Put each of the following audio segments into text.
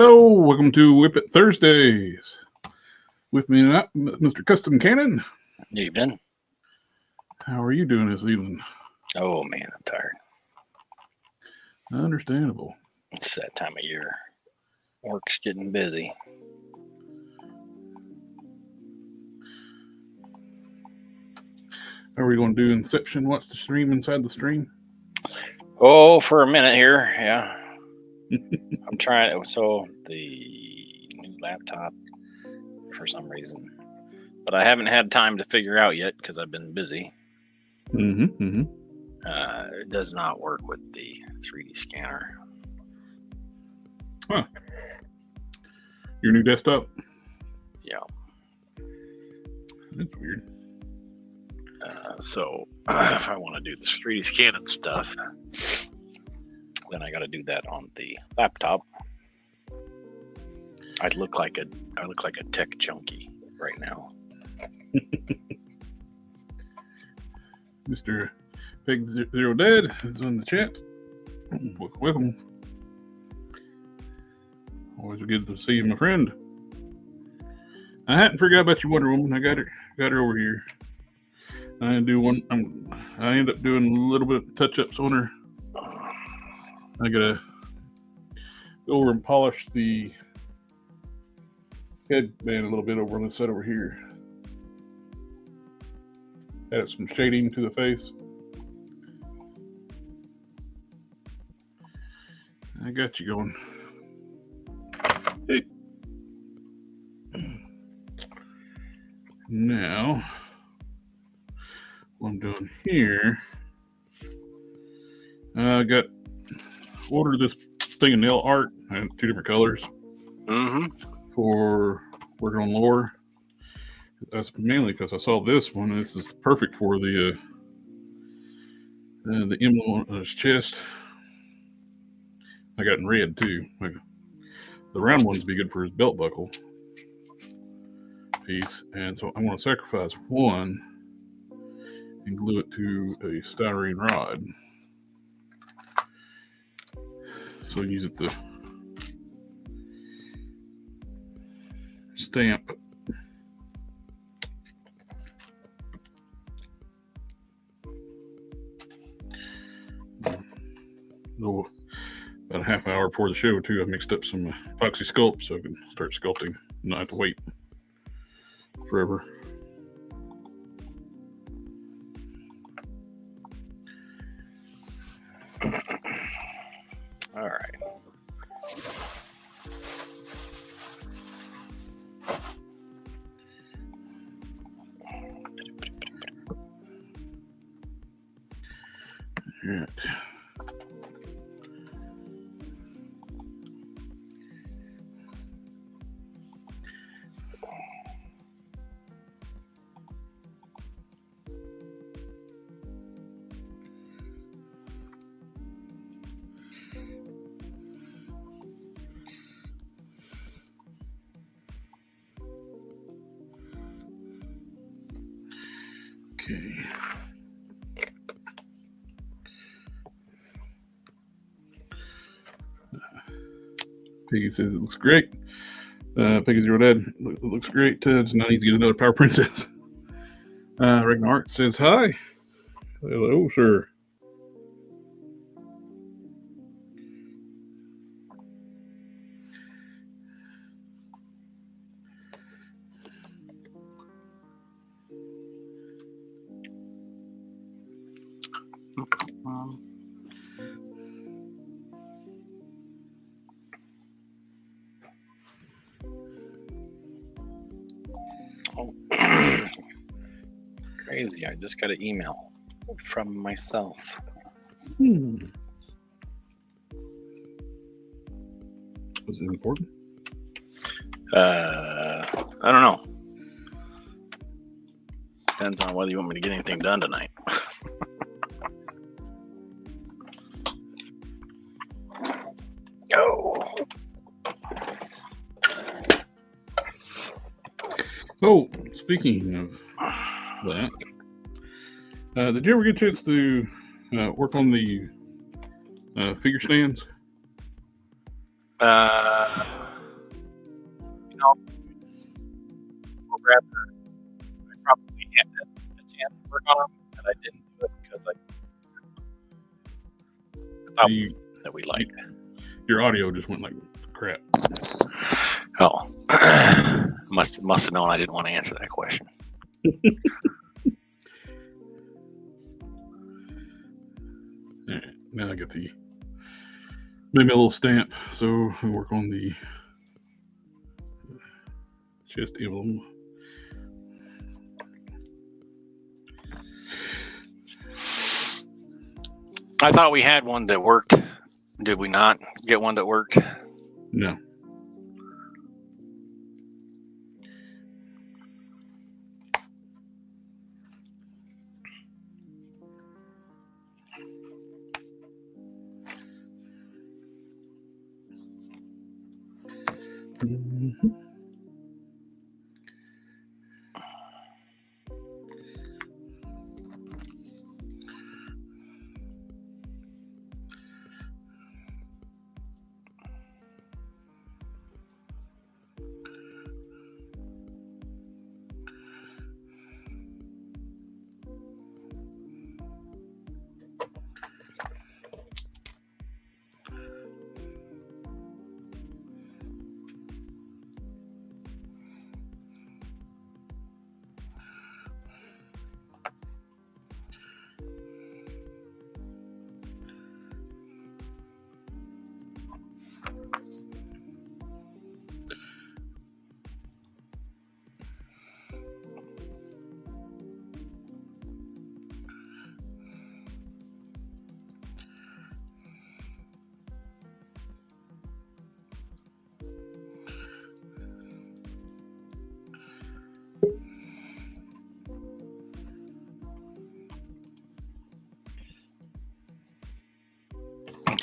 Hello, welcome to WIP IT Thursdays. With me tonight, Mr. Custom Cannon. Evening. How are you doing this evening? Oh man, I'm tired. Understandable. It's that time of year. Work's getting busy. Are we going to do Inception, watch the stream inside the stream? Oh, for a minute here, yeah. I'm trying. So the new laptop, for some reason, but I haven't had time to figure out yet because I've been busy. It does not work with the 3D scanner. Huh. Your new desktop? Yeah. That's weird. So if I want to do this 3D scanning stuff, then I got to do that on the laptop. I look like a tech junkie right now. Mr. Pig Zero Dead is on the chat. Welcome. Always good to see you, my friend. I hadn't forgot about your Wonder Woman. I got her over here. I end up doing a little bit of touch-ups on her. I gotta go over and polish the headband a little bit over on this side over here. Add some shading to the face. I got you going. Hey. Now, what I'm doing here, I ordered this thing of nail art. I had 2 different colors for working on lore. That's mainly because I saw this one. This is perfect for the emblem on his chest. I got in red too. The round ones be good for his belt buckle piece, and so I'm going to sacrifice one and glue it to a styrene rod. So use it to stamp. About a half hour before the show too, I mixed up some Epoxy Sculpt so I can start sculpting and not have to wait forever. All right. Right. Okay. Piggy says it looks great. Piggy Zero Dead, it looks great. Just now need to get another Power Princess. Ragnar says hi. Hello, sir. Crazy. I just got an email from myself. Was it important? I don't know. Depends on whether you want me to get anything done tonight. Oh, speaking of that, did you ever get a chance to work on the figure stands? now, or rather, I probably had a chance to work on them, and I didn't do it because I thought that we liked. Your audio just went like crap. Oh, must have known I didn't want to answer that question. All right, now I get the maybe a little stamp, so I work on the chest emblem. I thought we had one that worked. Did we not get one that worked? No. Mm-hmm.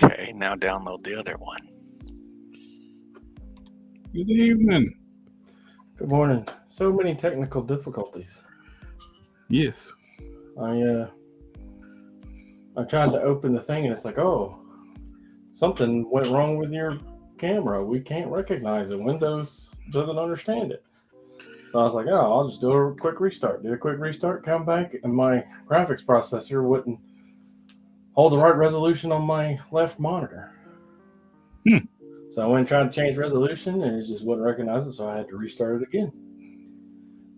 Okay, now download the other one. Good evening. Good morning. So many technical difficulties. Yes. I tried to open the thing and it's like, oh, something went wrong with your camera. We can't recognize it. Windows doesn't understand it. So I was like, oh, I'll just do a quick restart. Did a quick restart, come back, and my graphics processor wouldn't hold the right resolution on my left monitor. So I went and tried to change resolution and it just wouldn't recognize it, so I had to restart it again.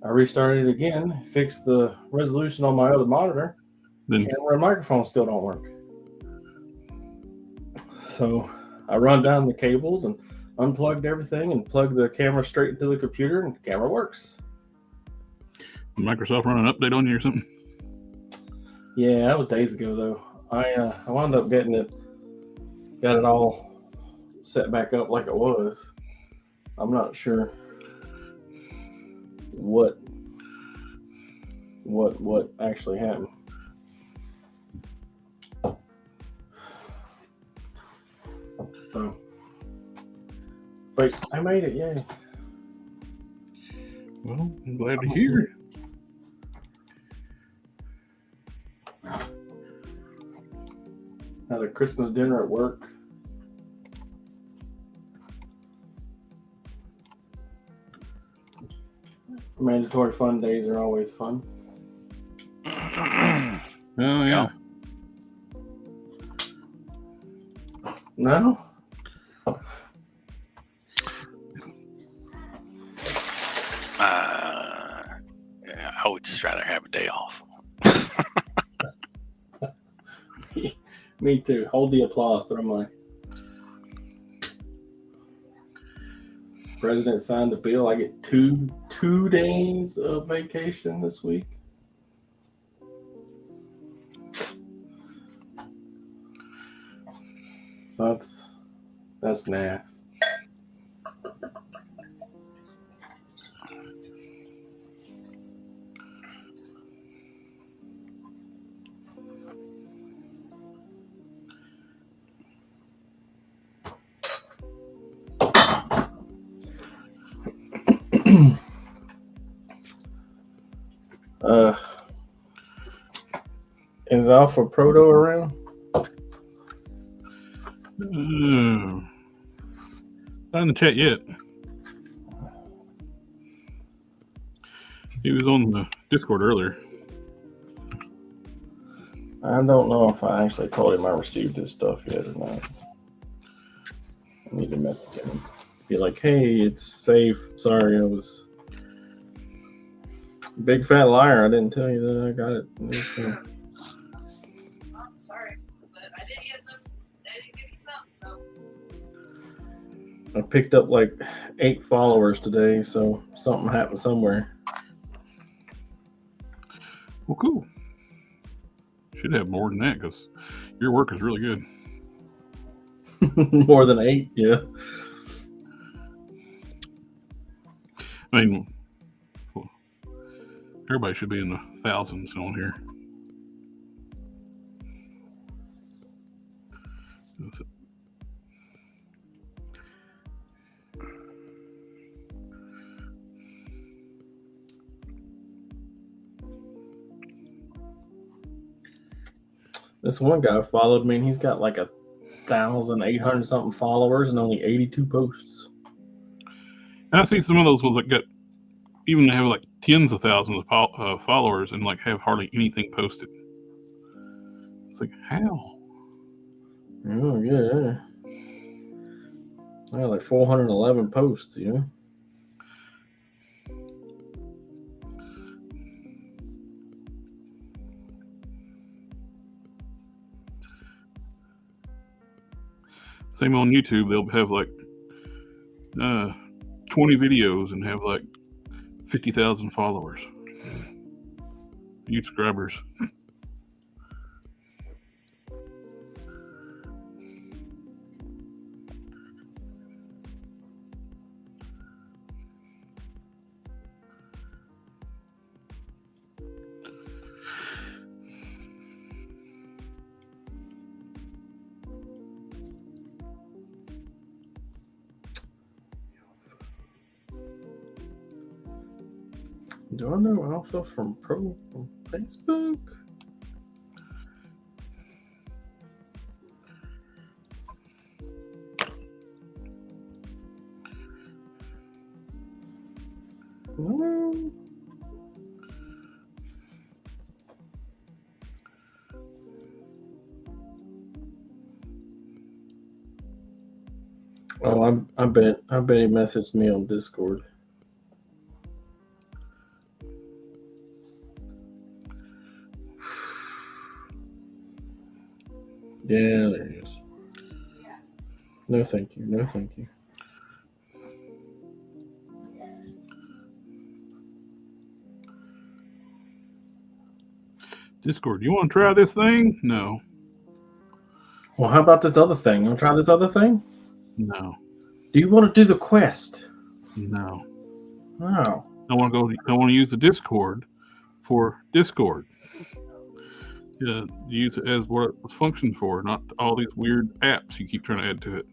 I restarted it again, fixed the resolution on my other monitor. Then Camera and microphone still don't work. So I run down the cables and unplugged everything and plugged the camera straight into the computer, and the camera works. Microsoft run an update on you or something? Yeah, that was days ago though. I wound up got it all set back up like it was. I'm not sure what actually happened. So, but I made it, yay. Well, I'm glad to hear. Had a Christmas dinner at work. Mandatory fun days are always fun. Oh, yeah. No? I would just rather have a day off. Me too. Hold the applause. Throw my president signed the bill. I get two days of vacation this week. So that's nice. Is Alpha Proto around? Not in the chat yet. He was on the Discord earlier. I don't know if I actually told him I received his stuff yet or not. I need to message him. Be like, hey, it's safe. Sorry, I was big fat liar. I didn't tell you that I got it. I'm sorry, but I did get them. They didn't give me some, so. I picked up like 8 followers today, so something happened somewhere. Well, cool. Should have more than that because your work is really good. More than 8, yeah. I mean, well, everybody should be in the thousands on here. That's it. This one guy followed me, and he's got like 1,800 something followers and only 82 posts. And I see some of those ones that even have like tens of thousands of followers and like have hardly anything posted. It's like, how? Oh yeah, I got like 411 posts. You know. Same on YouTube, they'll have like 20 videos and have like 50,000 followers, subscribers. Do I know Alpha from Facebook? No. Oh, I bet he messaged me on Discord. Yeah, there he is. No, thank you. No, thank you. Discord, you want to try this thing? No. Well, how about this other thing? You want to try this other thing? No. Do you want to do the quest? No. No. I want to use the Discord for Discord. Yeah, use it as what it's functioned for, not all these weird apps you keep trying to add to it.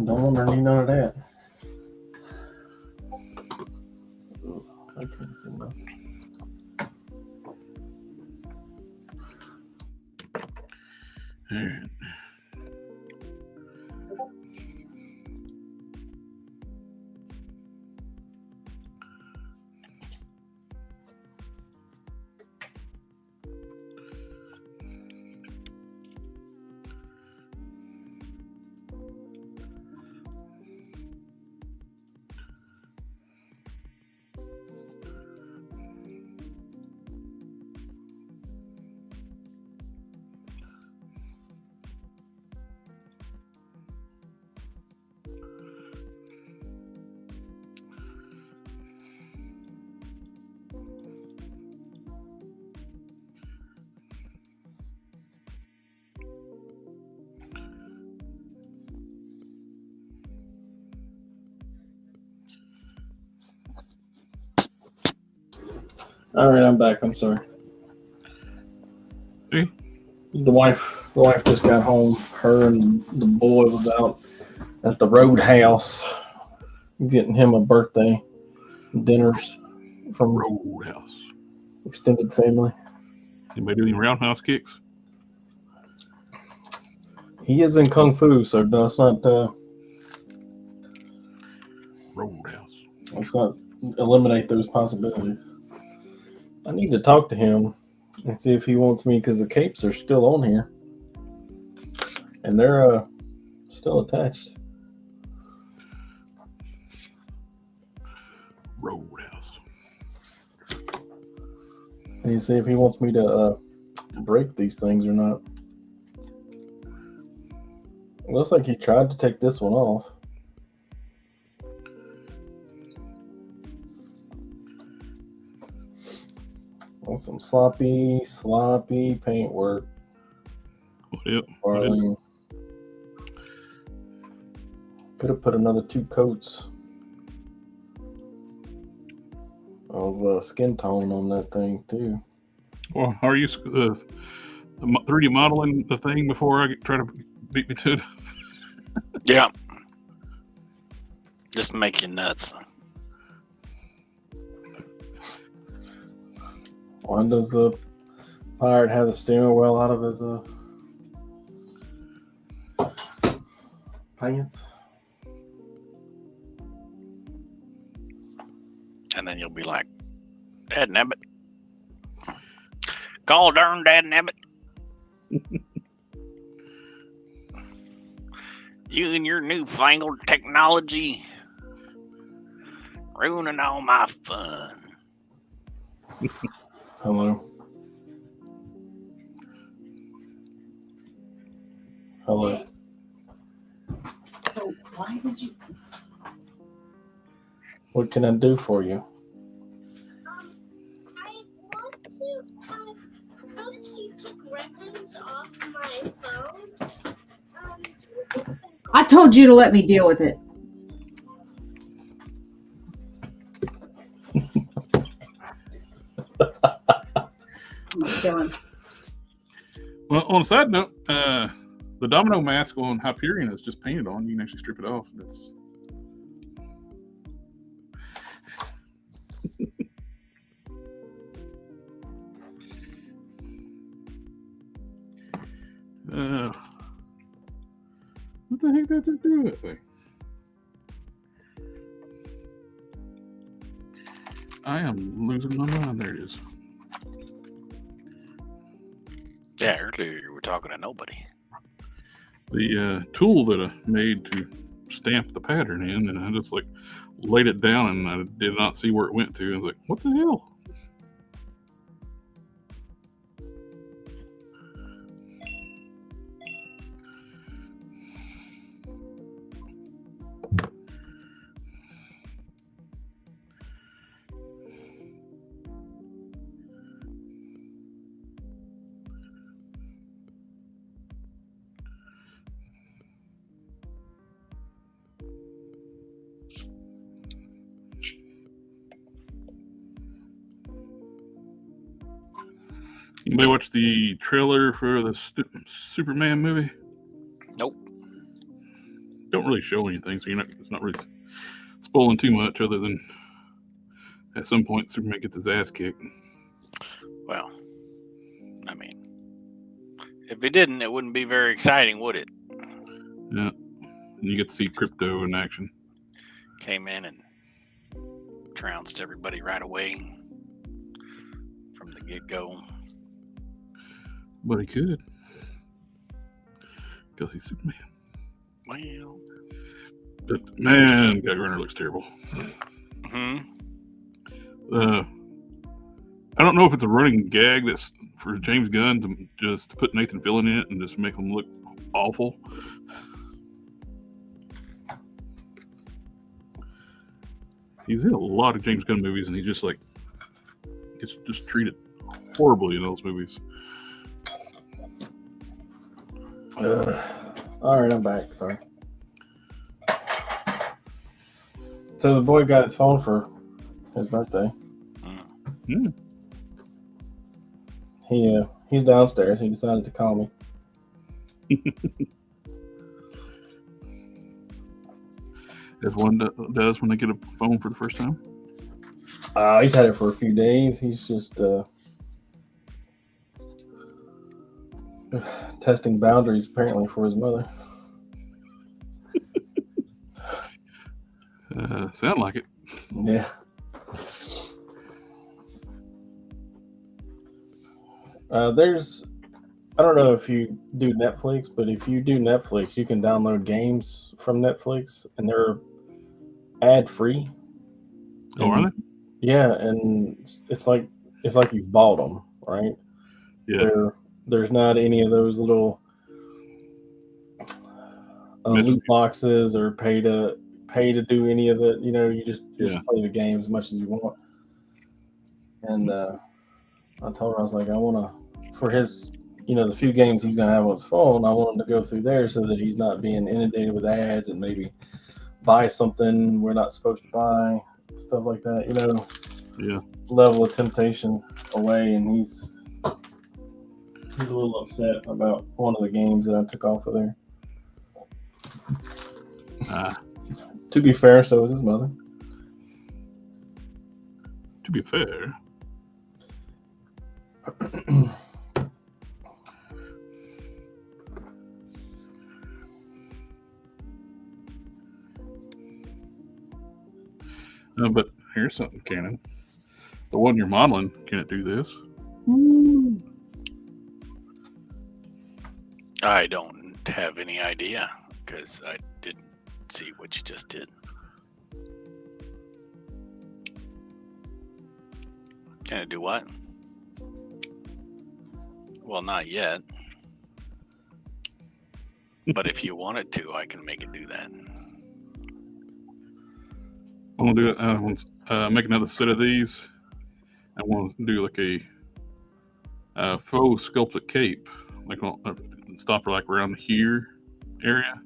Don't want to need none of that. I can't see that. All right. All right, I'm back. I'm sorry. See? The wife just got home. Her and the boy was out at the Roadhouse getting him a birthday dinners from Roadhouse. extended family. Anybody do any roundhouse kicks? He is in Kung Fu, so that's not. Roadhouse. Let's not eliminate those possibilities. I need to talk to him and see if he wants me, because the capes are still on here. And they're still attached. Roadhouse. I need to see if he wants me to break these things or not. It looks like he tried to take this one off. That's some sloppy paint work. Yep. Darling. Could have put another 2 coats of skin tone on that thing too. Well, are you 3D modeling the thing before I try to beat me to it? Yeah. Just make you nuts. Why does the pirate have the steering wheel out of his pants? And then you'll be like, Dad Nabbit. Call darn Dad Nabbit. You and your newfangled technology ruining all my fun. Hello. Hello. So why would you? What can I do for you? I want to notice you took records off my phone. I told you to let me deal with it. I'm done. Well, on a side note, the domino mask on Hyperion is just painted on. You can actually strip it off. That's what the heck did I do with that thing? I am losing my mind. There it is. Yeah, earlier you were talking to nobody. The tool that I made to stamp the pattern in, and I just like laid it down, and I did not see where it went to. I was like, what the hell? Anybody watch the trailer for the Superman movie? Nope. Don't really show anything, so it's not really spoiling too much, other than at some point Superman gets his ass kicked. Well, I mean, if it didn't, it wouldn't be very exciting, would it? Yeah, and you get to see Crypto in action. Came in and trounced everybody right away from the get-go. But he could, because he's Superman. Well, But man, Guy Runner looks terrible. hmm I don't know if it's a running gag that's for James Gunn to just put Nathan Fillion in it and just make him look awful. He's in a lot of James Gunn movies, and he just like gets just treated horribly in those movies. All right, I'm back. Sorry. So the boy got his phone for his birthday. Hmm. He's downstairs. He decided to call me. As one does when they get a phone for the first time. He's had it for a few days. He's just testing boundaries, apparently, for his mother. Sound like it. Yeah. There's, I don't know if you do Netflix, but if you do Netflix, you can download games from Netflix, and they're ad free. Oh, are they? Yeah, and it's like you've bought them, right? Yeah. There's not any of those little loot boxes or pay to do any of it. You know, you just play the game as much as you want. And I told her, I was like, I want to, for his, the few games he's gonna have on his phone, I want him to go through there so that he's not being inundated with ads and maybe buy something we're not supposed to buy, stuff like that. Yeah. Level of temptation away, and he's a little upset about one of the games that I took off of there. To be fair, so is his mother. To be fair. But here's something, Cannon. The one you're modeling can't do this. I don't have any idea because I didn't see what you just did. Can it do what? Well, not yet. But if you want it to, I can make it do that. I'm gonna do it. I want to make another set of these. I want to do like a faux sculpted cape, like stopper like around here area.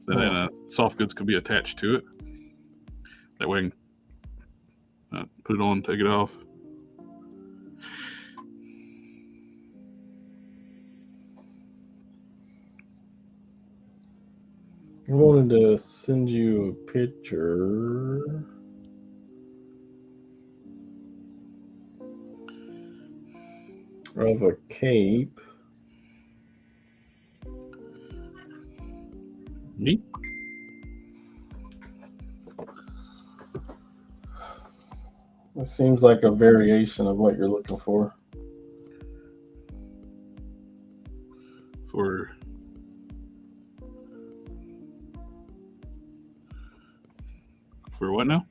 Then soft goods can be attached to it. That way, I can put it on, take it off. I wanted to send you a picture. Of a cape. Neat. It seems like a variation of what you're looking for. For what now?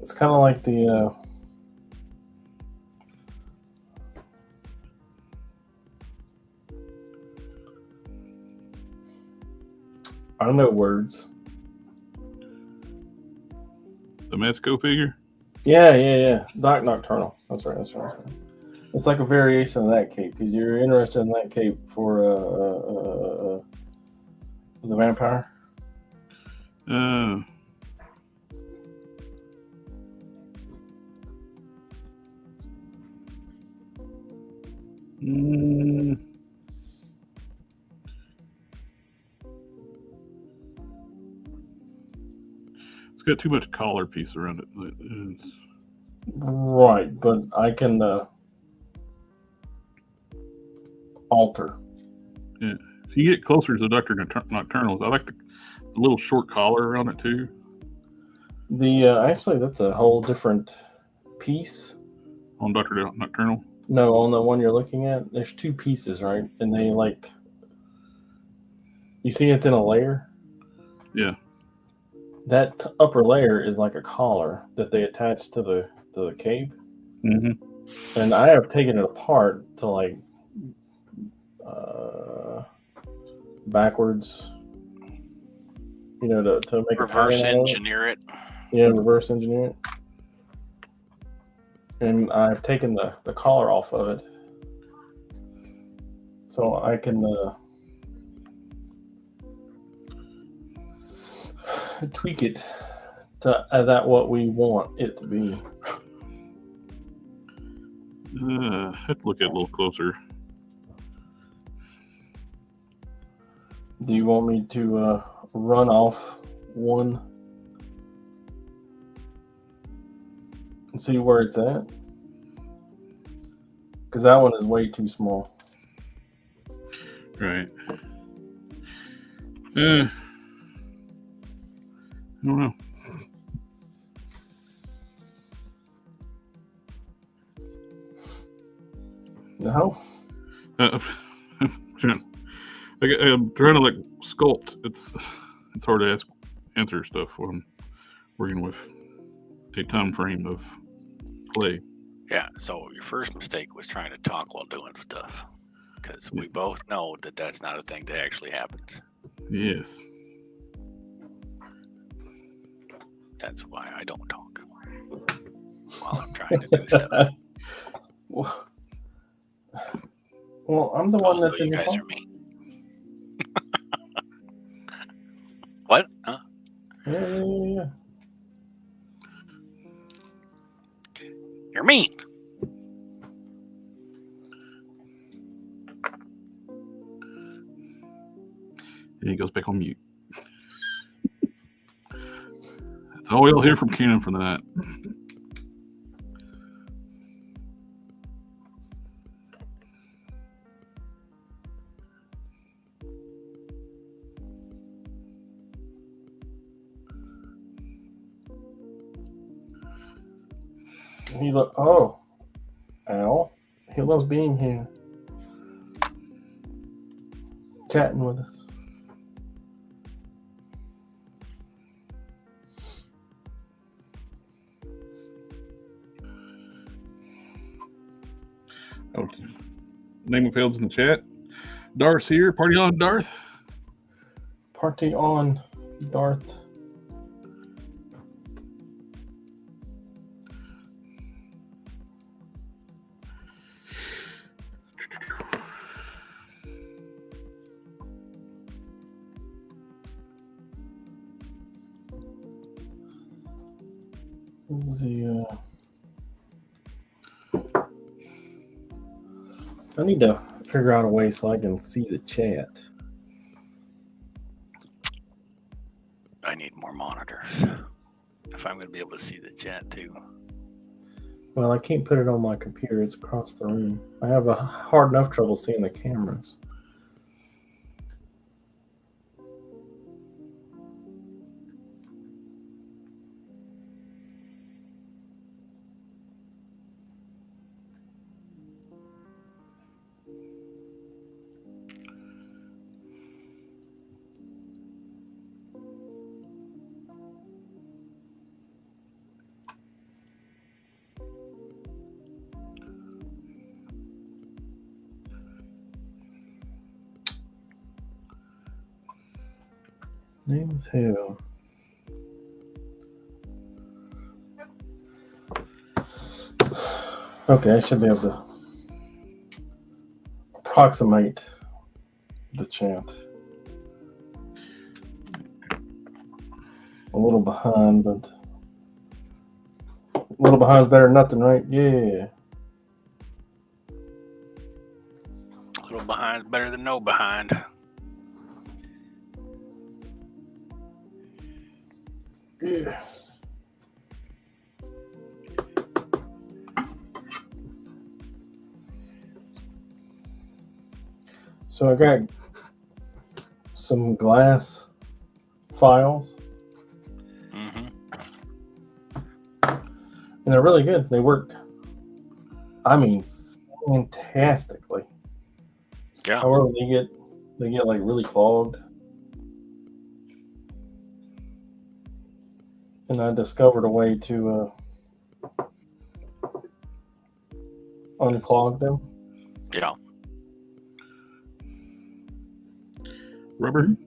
It's kind of like the I don't know words. The Mesco figure? Yeah. Doc Nocturnal. That's right. It's like a variation of that cape because you're interested in that cape for the vampire. It's got too much collar piece around it. Right, but I can alter. Yeah. If you get closer to the Dr. Nocturnals, I like the little short collar around it too. Actually, that's a whole different piece. On Dr. Nocturnal? No, on the one you're looking at, there's two pieces, right? And they you see it's in a layer? Yeah. That upper layer is like a collar that they attach to the cape. Mm-hmm. And I have taken it apart to backwards, to make reverse engineer it. Yeah, reverse engineer it. And I've taken the collar off of it, so I can tweak it to that what we want it to be. I have to look at it a little closer. Do you want me to run off one and see where it's at? Because that one is way too small. Right. I don't know. No. I'm trying to like sculpt. It's hard to answer stuff when I'm working with a time frame of clay. Yeah, so your first mistake was trying to talk while doing stuff, because we both know that that's not a thing that actually happens. Yes. That's why I don't talk while I'm trying to do stuff. Well, I'm the one Also, that's in you the guys phone. are mean. What? Huh? Yeah. You're mean. And he goes back on mute. That's all we'll hear from Keenan for the night. Al. He loves being here. Chatting with us. Oh, name of fields in the chat. Darth's here. Party on, Darth. Party on, Darth. I need to figure out a way so I can see the chat. I need more monitors if I'm going to be able to see the chat too. Well, I can't put it on my computer. It's across the room. I have a hard enough trouble seeing the cameras. Name of who? Okay, I should be able to approximate the chat. A little behind, but a little behind is better than nothing, right? Yeah. A little behind is better than no behind. Yeah. So I got some glass files. Mm-hmm. And they're really good. They work, I mean, fantastically. Yeah. However, they get like really clogged. And I discovered a way to unclog them. Yeah. Rubber. And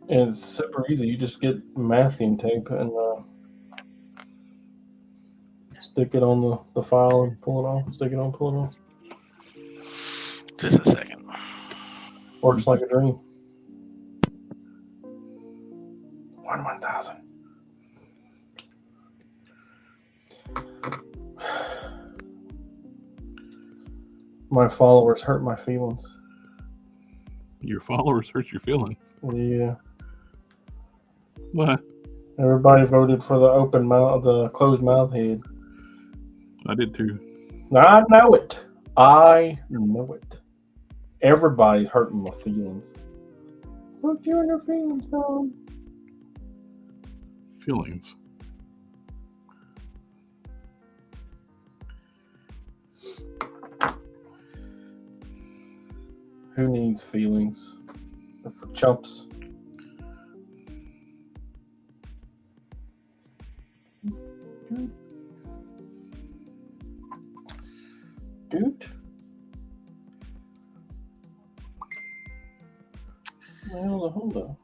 it's super easy. You just get masking tape and stick it on the file and pull it off. Stick it on, pull it off. Just a second. Works like a dream. 1,000. My followers hurt my feelings. Your followers hurt your feelings. Yeah. What? Everybody voted for the open mouth, the closed mouth head. I did too. I know it. I know it. Everybody's hurting my feelings. Look, you and your feelings, Tom. Feelings. Who needs feelings? They're for chumps. Dude. Well, hold on.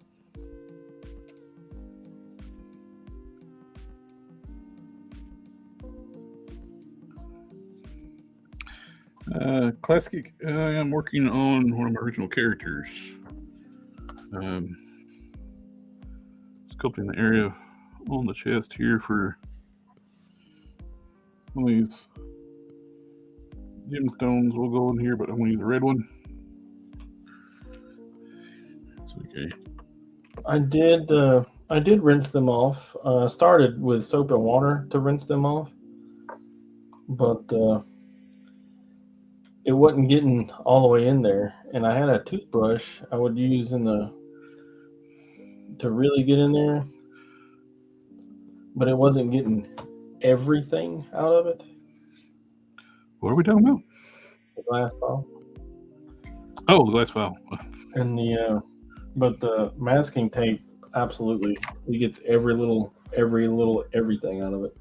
Classic. I'm working on one of my original characters. Sculpting the area on the chest here for one of these gemstones. Will go in here, but I'm going to use a red one. It's okay. I did rinse them off. Started with soap and water to rinse them off, but it wasn't getting all the way in there. And I had a toothbrush I would use to really get in there, but it wasn't getting everything out of it. What are we talking about? The glass bottle. Oh, the glass vial. And but the masking tape absolutely it gets every little everything out of it.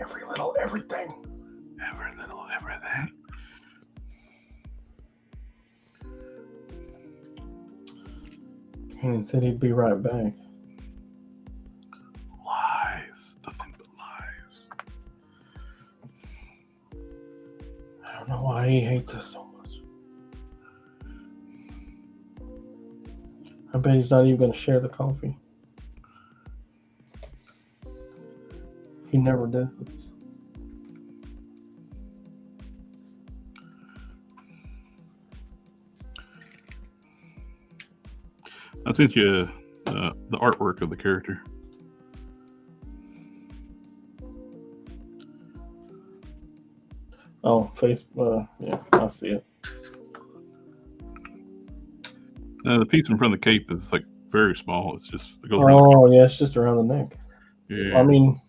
Every little everything. Every little everything. Kanan said he'd be right back. Lies. Nothing but lies. I don't know why he hates us so much. I bet he's not even going to share the coffee. He never does. I sent you the artwork of the character. Oh, yeah, I see it. The piece in front of the cape is like very small. It goes around Oh, yeah, it's just around the neck. Yeah. I mean,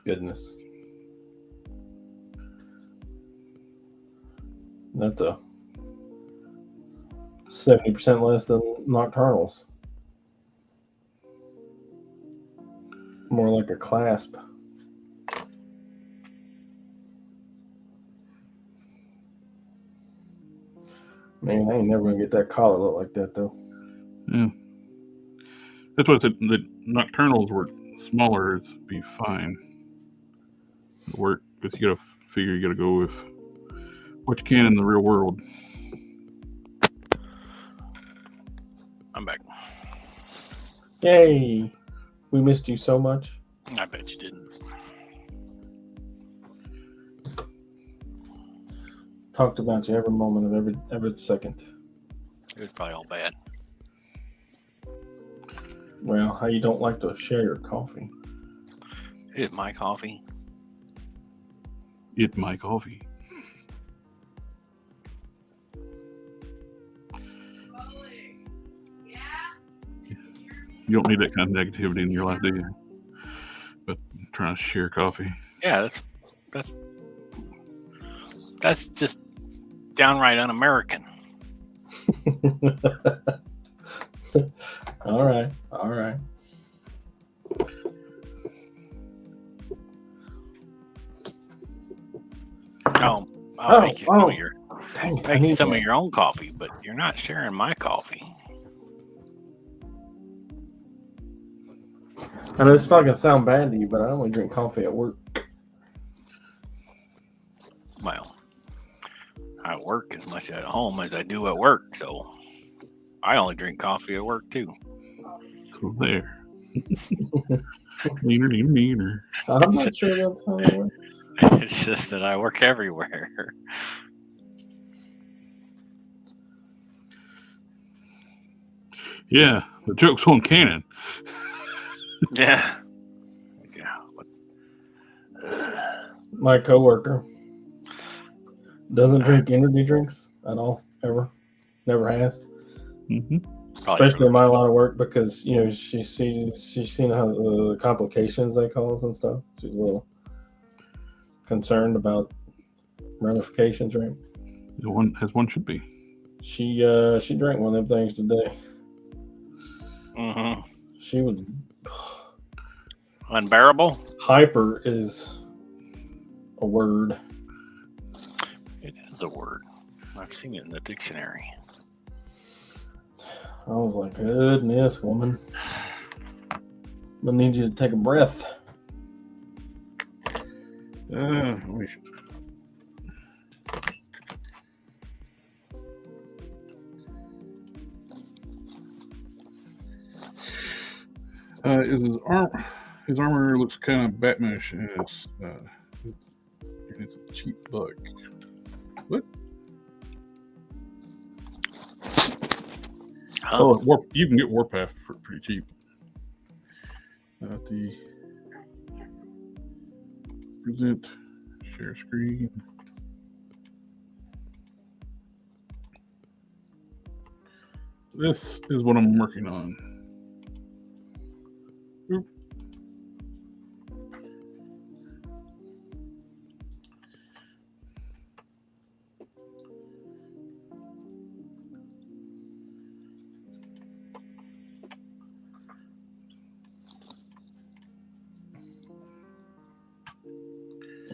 goodness. That's a 70% less than Nocturnals. More like a clasp. Man, I ain't never gonna get that collar look like that though. Yeah. That's why I said the Nocturnals were smaller. It'd be fine. It'd work, because you gotta figure you gotta go with what you can in the real world. I'm back. Yay! We missed you so much. I bet you didn't. Talked about you every moment of every second. It was probably all bad. Well, how you don't like to share your coffee? It's my coffee. It's my coffee. You don't need that kind of negativity in your life, do you? But trying to share coffee. Yeah, that's just downright un-American. All right. I'll make you some of your Dang it, making some of your own coffee, but you're not sharing my coffee. I know it's probably gonna sound bad to you, but I only drink coffee at work. Well, I work as much at home as I do at work, so I only drink coffee at work too. So there. Meaner. I'm not sure that's how it works. It's just that I work everywhere. Yeah, the joke's on Canon. Yeah. My coworker doesn't drink energy drinks at all, ever. Never has. Mm-hmm. Especially in my line of work, because she's seen how the complications they cause and stuff. She's a little concerned about ramifications, right? As one should be. She drank one of them things today. Mm-hmm. She was Unbearable. hyper is a word. It is a word. I've seen it in the dictionary. I was like, goodness, woman. I need you to take a breath. We should. His armor looks kind of Batmanish, and it's a cheap bug. What? Huh? Oh, you can get Warpath for pretty cheap. The present, share screen. This is what I'm working on. Oop.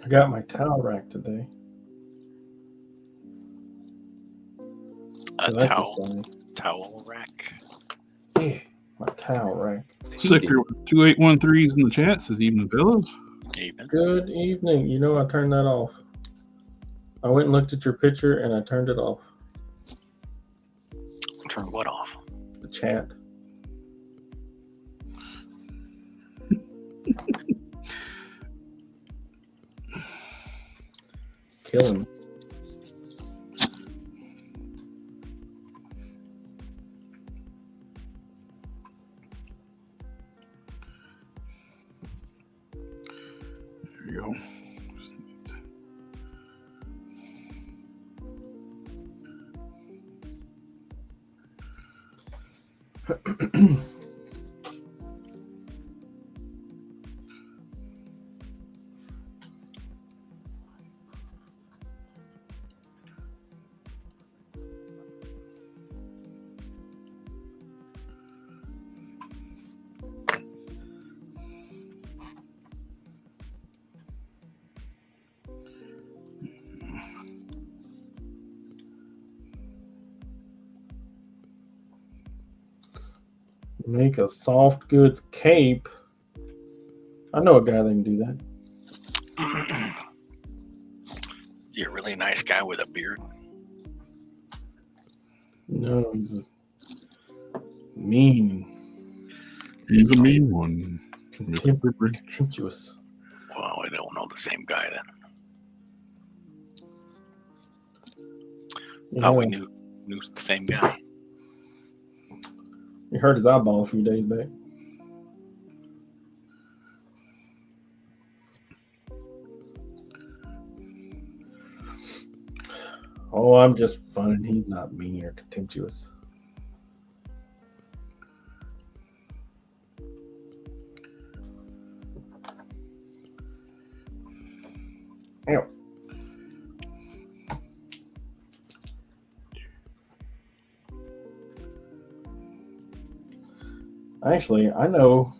I got my towel rack today. A So that's towel exciting. towel rack. Yeah, my towel rack. It's Sector heated. 2813's in the chat says evening, fellas. Even. Good evening. I turned that off. I went and looked at your picture and I turned it off. Turn what off? The chat. Killing. There you go. Make a soft goods cape. I know a guy that can do that. You're a really nice guy with a beard. No, he's mean. He's a mean one. Mr. Rich. Contemptuous. Well, we don't know the same guy then. Thought we knew the same guy. You hurt his eyeball a few days back. Oh, I'm just finding he's not mean or contemptuous. Ow. Actually, I know.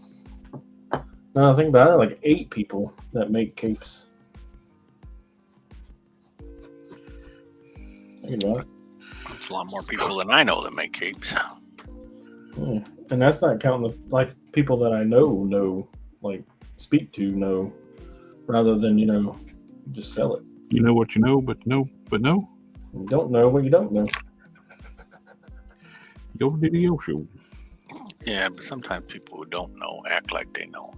Now I think about it, like 8 people that make capes. You know, There's a lot more people than I know that make capes. yeah. And that's not counting the like people that I know, like speak to know, rather than just sell it. You know what you know, but no. You don't know what you don't know. Yo diddy yo show. Yeah, but sometimes people who don't know act like they know.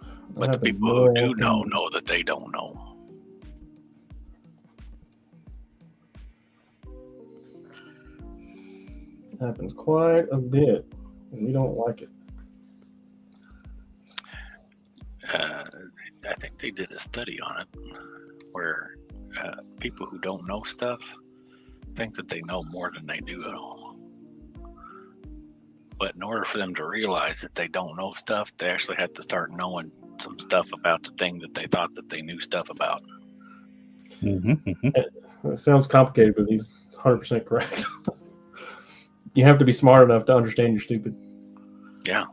That But the happens people more who do often. know that they don't know. It happens quite a bit, and we don't like it. I think they did a study on it where people who don't know stuff think that they know more than they do at all. But in order for them to realize that they don't know stuff, they actually have to start knowing some stuff about the thing that they thought that they knew stuff about. It sounds complicated, but he's 100% correct. You have to be smart enough to understand you're stupid. Yeah,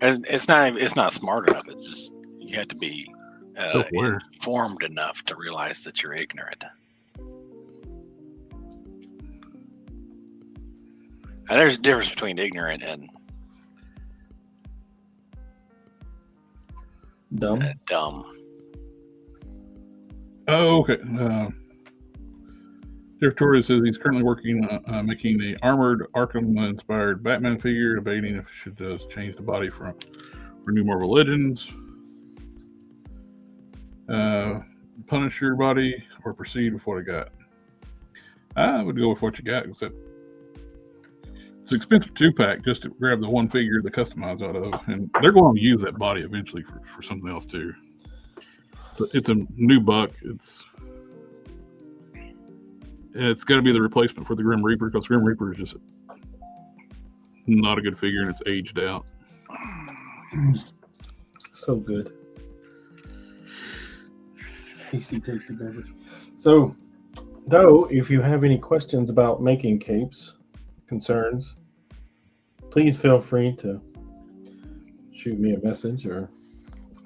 it's not smart enough. It's just you have to be Self-aware. informed enough to realize that you're ignorant. And there's a difference between ignorant and Dumb. dumb. Oh, okay. Jeff Torres says he's currently working on making a armored Arkham-inspired Batman figure, debating if he should change the body for New Marvel Legends, Punisher body, or proceed with what I got. I would go with what you got, except it's an expensive 2-pack just to grab the one figure to customize out of, and they're going to use that body eventually for something else too. So it's a new buck. It's got to be the replacement for the Grim Reaper, because Grim Reaper is just not a good figure and it's aged out. So good. Tasty beverage. So, though, if you have any questions about making capes, concerns, please feel free to shoot me a message or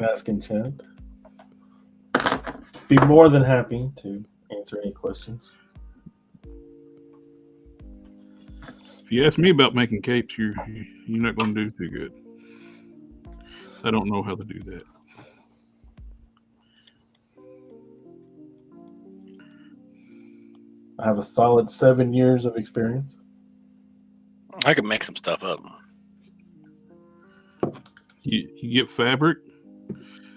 ask in chat. Be more than happy to answer any questions. If you ask me about making capes, you're not going to do too good. I don't know how to do that. I have a solid 7 years of experience. I could make some stuff up. You get fabric.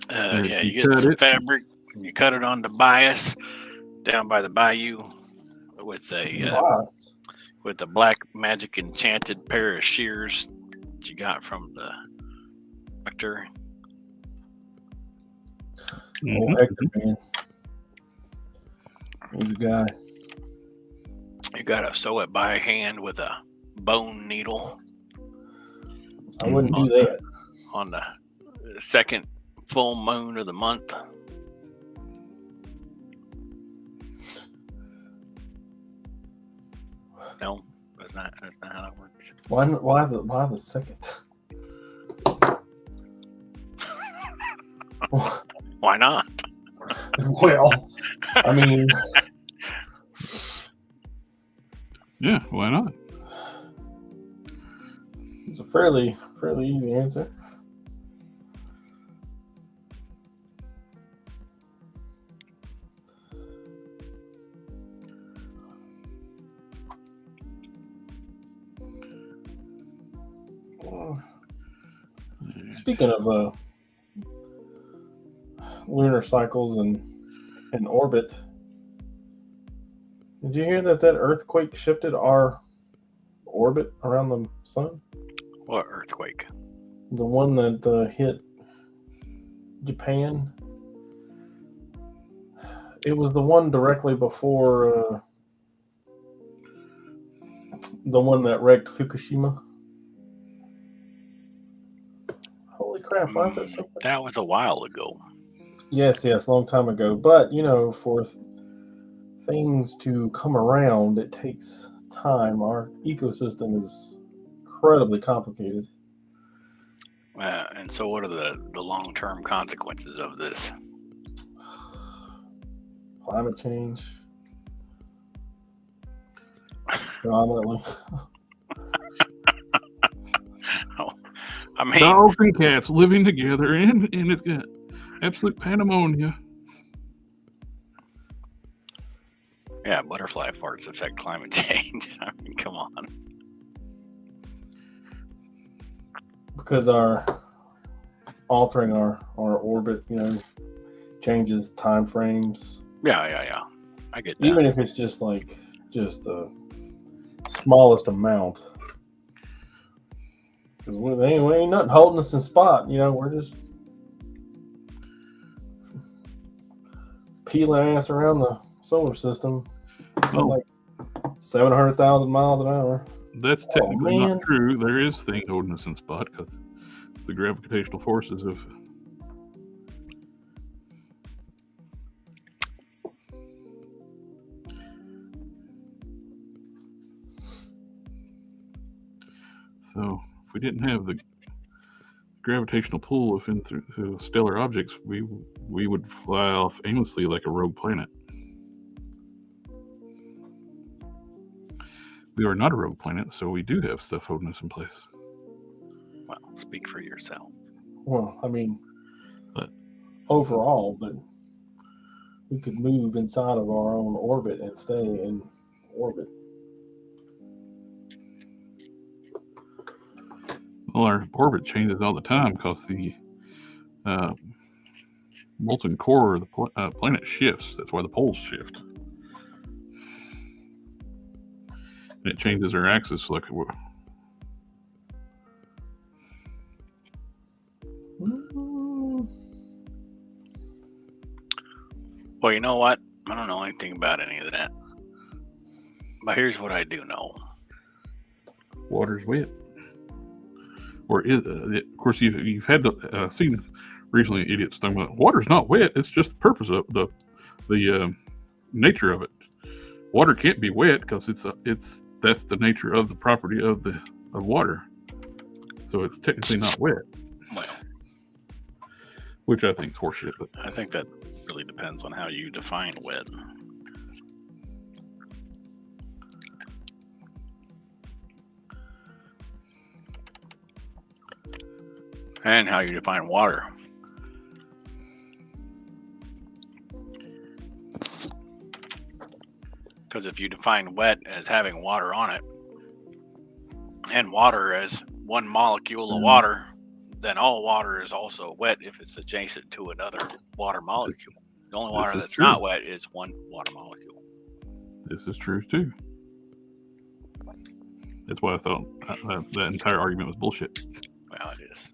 Yeah, you get some fabric and you cut it on the bias down by the bayou with a black magic enchanted pair of shears that you got from the Hector. Oh, Hector, man. He's a guy. You got to sew it by hand with a bone needle. I wouldn't do that. On the second full moon of the month. No, that's not how that works. Why the second? Why not? Well, I mean, Yeah, why not? it's a fairly easy answer. Speaking of lunar cycles and orbit, did you hear that earthquake shifted our orbit around the sun? What earthquake? The one that hit Japan. It was the one directly before the one that wrecked Fukushima. Holy crap, why is that so? That was a while ago. Yes, long time ago. But, for things to come around, it takes time. Our ecosystem is incredibly complicated. And so what are the long-term consequences of this? Climate change. Predominantly. I mean, dogs and cats living together, and it's got absolute pandemonium. Yeah, butterfly farts affect climate change. I mean, come on. Because altering our orbit, changes time frames. Yeah. I get that. Even if it's just the smallest amount. Because we ain't nothing holding us in spot. We're just peeling ass around the solar system. Oh. Like 700,000 miles an hour. That's technically man. not true. There is thing holding us in spot because it's the gravitational forces of. So if we didn't have the gravitational pull of through stellar objects, we would fly off aimlessly like a rogue planet. We are not a rogue planet, so we do have stuff holding us in place. Well, speak for yourself. Well, I mean, But- overall, but we could move inside of our own orbit and stay in orbit. Well, our orbit changes all the time because the molten core of the planet shifts. That's why the poles shift. And it changes our axis. Like Well, you know what? I don't know anything about any of that. But here's what I do know. water's wet. Or is of course you've had the seen recently idiots talking about water's not wet. It's just the purpose of the nature of it. Water can't be wet because that's the nature of the property of water. So it's technically not wet. Well, Which I think is horseshit. But I think that really depends on how you define wet. And how you define water. Because if you define wet as having water on it, and water as one molecule of water, then all water is also wet if it's adjacent to another water molecule. The only water that's not wet is one water molecule. This is true too. That's why I thought that entire argument was bullshit. Well, it is.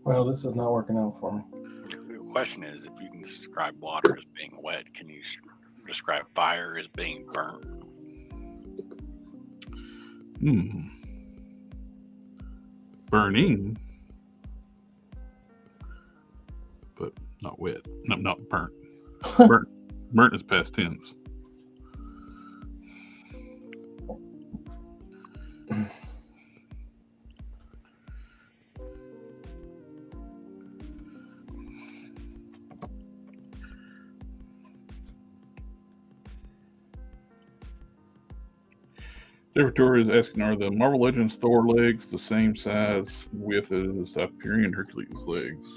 Well, this is not working out for me. The question is, if you can describe water as being wet, can you describe fire as being burnt? Burning, but not wet. No, not burnt. Burnt is past tense. Servitor is asking, are the Marvel Legends Thor legs the same size width as Hyperion Hercules legs?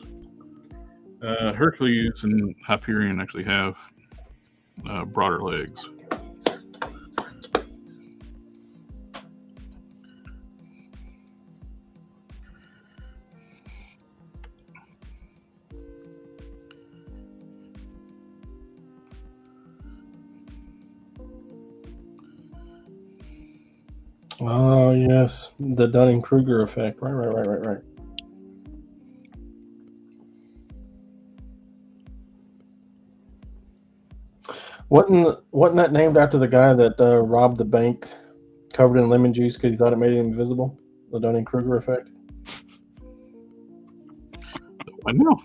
Hercules and Hyperion actually have broader legs. Oh, yes. The Dunning-Kruger effect. Right. Wasn't that named after the guy that robbed the bank covered in lemon juice because he thought it made him invisible? The Dunning-Kruger effect? I know.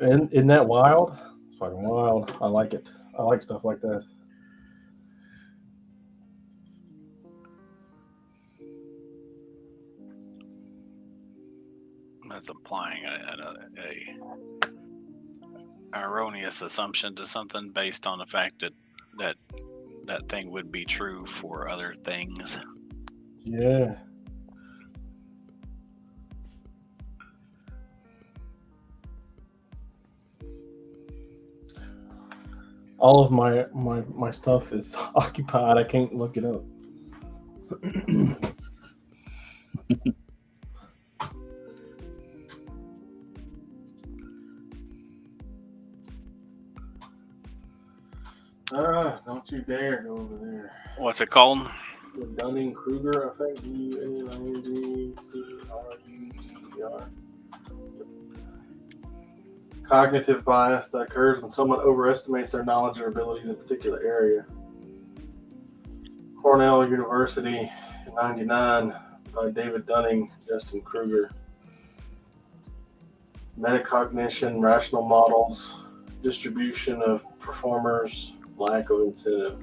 Isn't that wild? It's fucking wild. I like it. I like stuff like that. That's applying a erroneous assumption to something based on the fact that thing would be true for other things. Yeah. All of my stuff is occupied. I can't look it up. Don't you dare go over there. What's it called? The Dunning-Kruger effect. D-U-N-N-I-N-G-C-R-U-G-E-R. Cognitive bias that occurs when someone overestimates their knowledge or abilities in a particular area. Cornell University in '99 by David Dunning, Justin Kruger. Metacognition, rational models, distribution of performers, lack of incentive.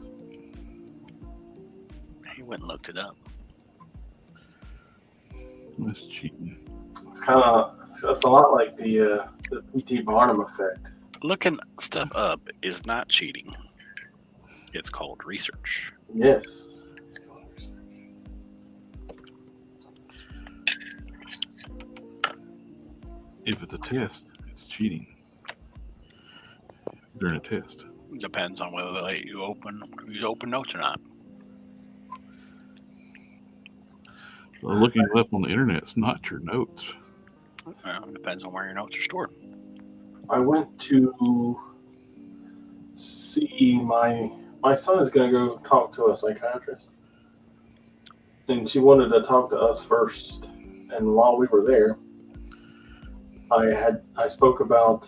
He went and looked it up. That's cheating. It's kind of, it's a lot like the P.T. Barnum effect. Looking stuff up is not cheating. It's called research. Yes. If it's a test, it's cheating. During a test. Depends on whether they let you use open notes or not. Well, looking it up on the internet is not your notes. Depends on where your notes are stored. I went to see my son is going to go talk to a psychiatrist. And she wanted to talk to us first. And while we were there, I spoke about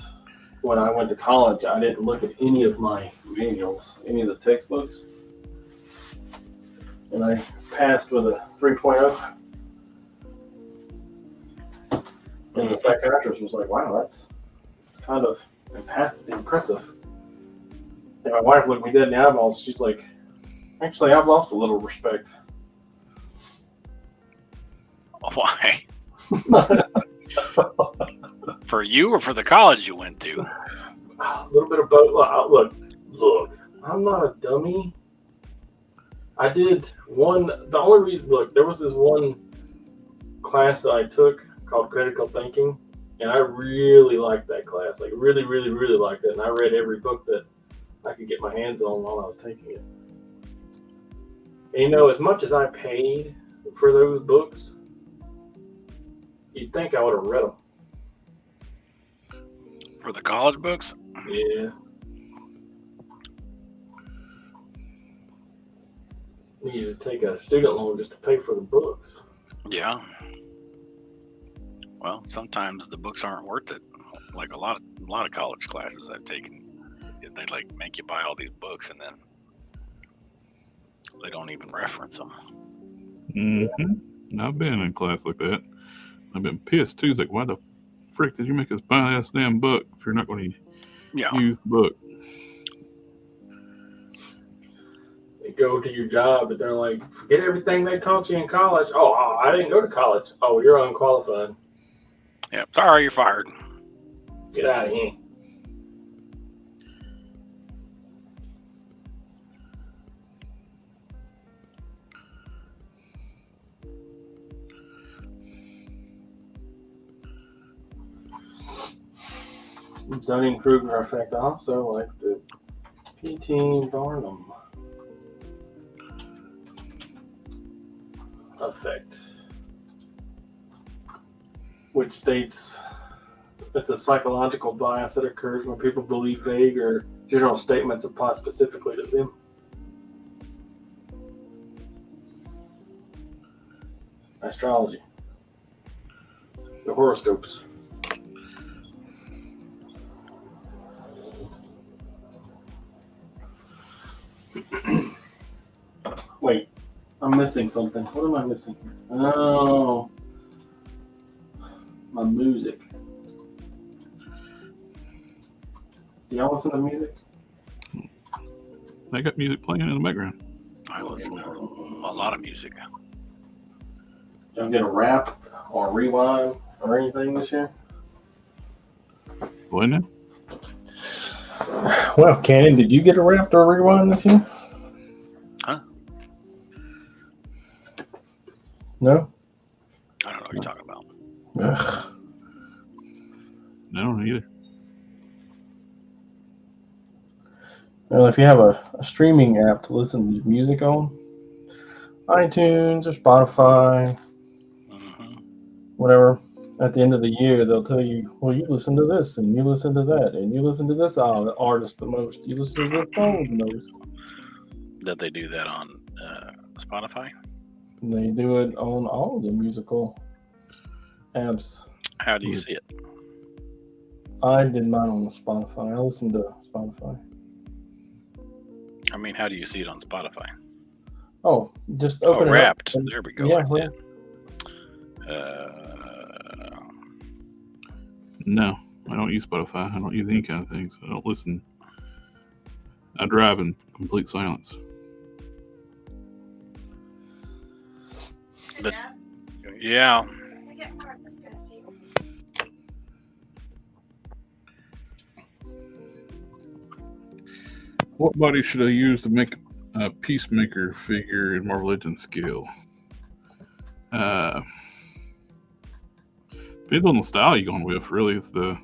when I went to college, I didn't look at any of my manuals, any of the textbooks. And I passed with a 3.0. And the psychiatrist was like, wow, that's kind of impressive. And my wife looked me dead in the eyeballs. She's like, actually, I've lost a little respect. Why? For you or for the college you went to? A little bit of both. Look, I'm not a dummy. I did the only reason, there was this one class that I took called Critical Thinking, and I really liked that class. Like, really, really, really liked it. And I read every book that I could get my hands on while I was taking it. And, as much as I paid for those books, you'd think I would have read them. For the college books? Yeah. Needed to take a student loan just to pay for the books. Yeah. Well, sometimes the books aren't worth it. Like a lot of college classes I've taken, they make you buy all these books and then they don't even reference them. Mm-hmm. I've been in class like that. I've been pissed too. It's like, why the frick did you make us buy this damn book if you're not going to use the book? You go to your job, but they're like, forget everything they taught you in college. Oh, I didn't go to college. Oh, you're unqualified. Yeah, sorry, you're fired. Get out of here. Dunning-Kruger effect, also like the P.T. Barnum effect, which states it's a psychological bias that occurs when people believe vague or general statements apply specifically to them. Astrology, the horoscopes. Wait, I'm missing something. What am I missing? Oh, my music. Do y'all listen to music? I got music playing in the background. I listen to a lot of music. Y'all get a rap or a rewind or anything this year? What now? Well, Cannon, did you get a rap or a rewind this year? Huh? No? I don't know what you're talking about. Ugh. I don't know either. Well, if you have a streaming app to listen to music on, iTunes or Spotify, whatever, At the end of the year, they'll tell you, well, you listen to this, and you listen to that, and you listen to this artist the most. You listen to this song the most. That they do that on Spotify? And they do it on all the musical apps. How do you see it? I did mine on Spotify. I listened to Spotify. I mean, how do you see it on Spotify? Oh, just open it Wrapped. up. There we go. Yeah, I see well, it. No, I don't use Spotify. I don't use any kind of things. I don't listen. I drive in complete silence. The- yeah. I get more of this guy, too. What body should I use to make a Peacemaker figure in Marvel Legends scale? Depends on the style you're going with, really. It's the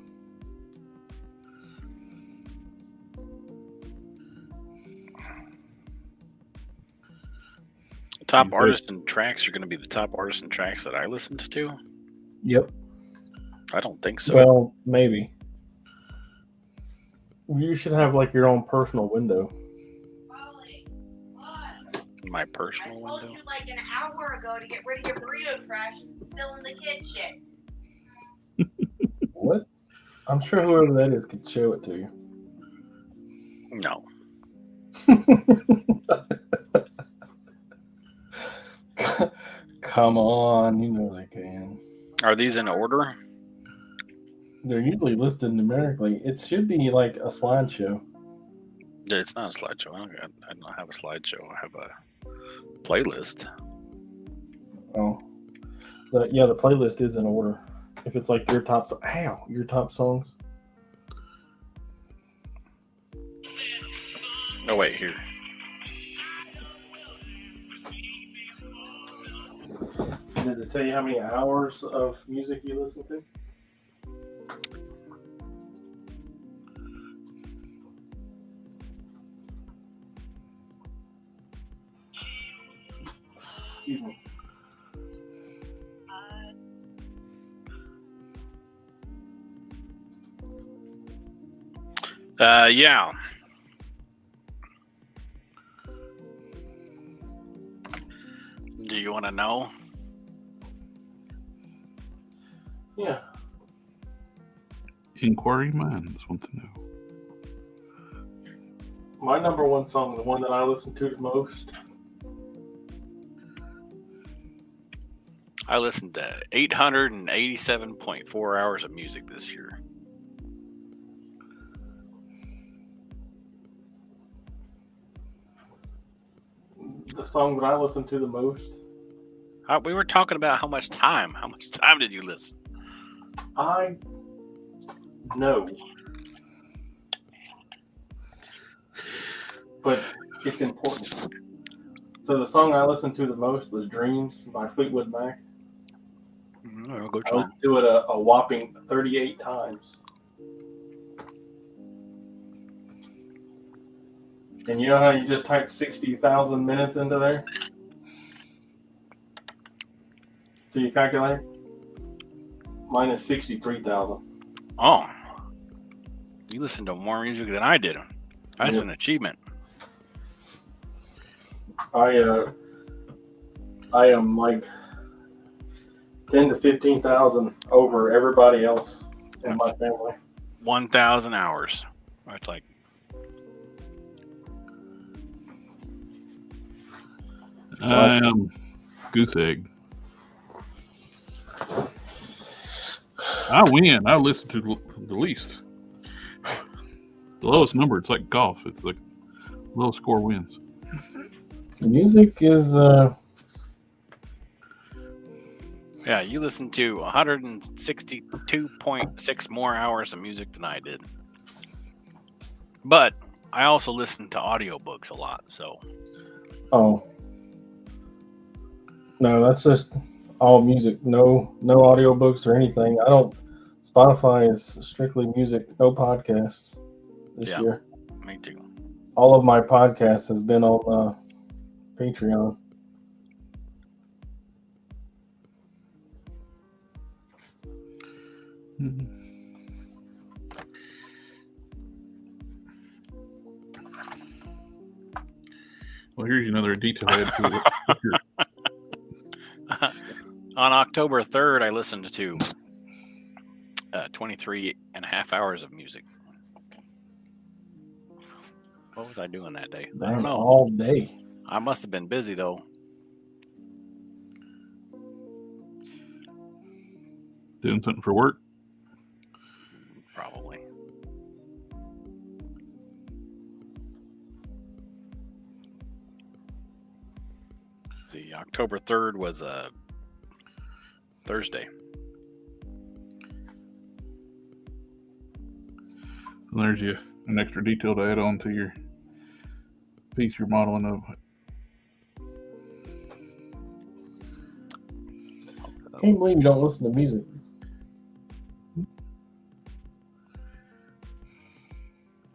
Top artists and tracks are going to be the top artists and tracks that I listened to? yep. I don't think so. Well, maybe. You should have like your own personal window. Molly, what? My I personal told window. you like an hour ago to get rid of your burrito trash. It's still in the kitchen. What? I'm sure whoever that is could show it to you. No. Come on, you know they can. Are these in order? They're usually listed numerically. It should be like a slideshow. It's not a slideshow. I don't have a slideshow. I have a playlist. Oh, the playlist is in order. If it's like your top songs. Oh, wait, here. Did it tell you how many hours of music you listen to? Excuse me. Yeah. Do you want to know? Yeah. Inquiry minds want to know. My number one song, the one that I listen to the most. I listened to 887.4 hours of music this year. The song that I listen to the most. We were talking about how much time. How much time did you listen? I know. But it's important. So the song I listened to the most was Dreams by Fleetwood Mac. Good I song. listened to it a whopping 38 times. And you know how you just type 60,000 minutes into there? Do you calculate? Mine is 63,000. Oh. You listened to more music than I did. That's an achievement. I am like 10 to 15,000 over everybody else in my family. 1,000 hours. That's like I am goose egg. I win. I listen to the least. The lowest number, it's like golf. It's like lowest score wins. Music is yeah, you listened to 162.6 more hours of music than I did. But I also listened to audiobooks a lot, so no, that's just all music. No audiobooks or anything. Spotify is strictly music, no podcasts this year. Me too. All of my podcasts has been on Patreon. Mhm. Well, here's another detail added to it. On October 3rd, I listened to 23 and a half hours of music. What was I doing that day? I don't know. All day. I must have been busy, though. Doing something for work. Probably. Let's see, October 3rd was a Thursday. So there's you an extra detail to add on to your piece you're modeling of. Can't believe you don't listen to music.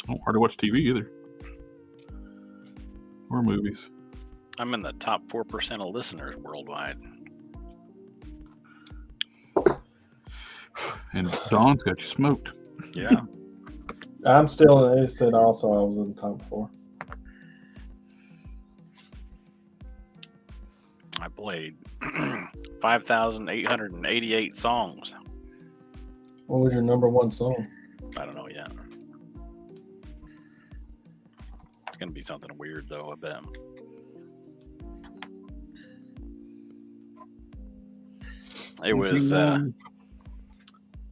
I don't hardly watch TV either. Or movies. I'm in the top 4% of listeners worldwide. And Dawn's got you smoked. Yeah. I'm still, it said also I was in the top 4. I played 5,888 songs. What was your number 1 song? I don't know yet. It's going to be something weird, though, I bet.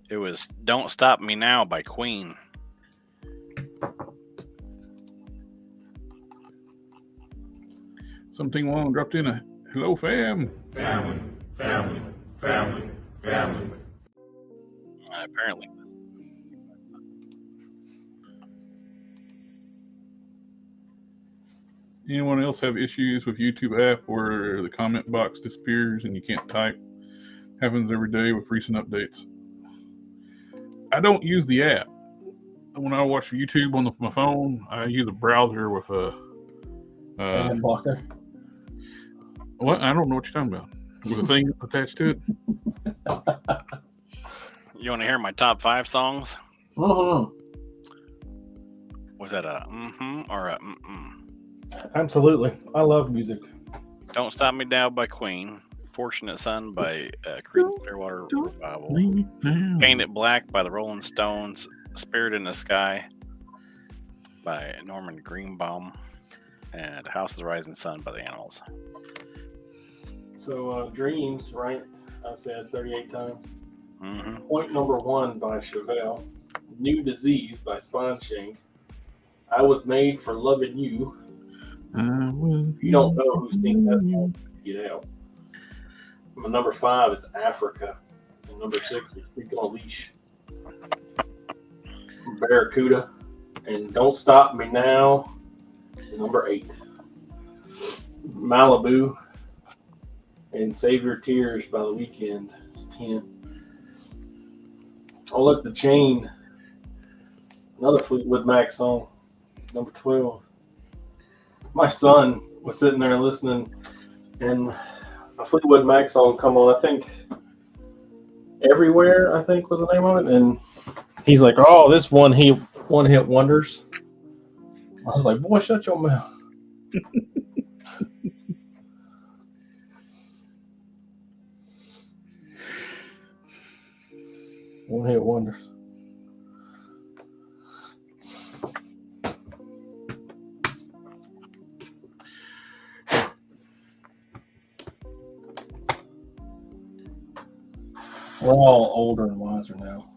It was Don't Stop Me Now by Queen. Something long dropped in a hello fam. Family. Apparently. Anyone else have issues with YouTube app where the comment box disappears and you can't type? Happens every day with recent updates. I don't use the app. When I watch YouTube on my phone, I use a browser with a Ad blocker. what? I don't know what you're talking about. With a thing attached to it. You want to hear my top 5 songs? Mm-hmm. Was that a or a mm-mm? Absolutely. I love music. Don't Stop Me Now by Queen. Fortunate Son by Creedence Clearwater Revival. Paint It Black by the Rolling Stones. Spirit in the Sky by Norman Greenbaum. And House of the Rising Sun by the Animals. So, Dreams, right? I said 38 times. Mm-hmm. Point number 1 by Chevelle. New Disease by Sponshank. I Was Made for Loving You. If you don't know who sings that song, get out. My number 5 is Africa. And number 6 is Freak on a Leash. Barracuda. And Don't Stop Me Now. Number 8. Malibu. And Save Your Tears by The Weeknd. It's 10. I'll Let the Chain. Another Fleetwood Mac song. Number 12. My son was sitting there listening, and a Fleetwood Mac song come on. I think Everywhere, I think was the name of it. And he's like, "Oh, this one hit wonders." I was like, "Boy, shut your mouth." One hit wonders. We're all older and wiser now.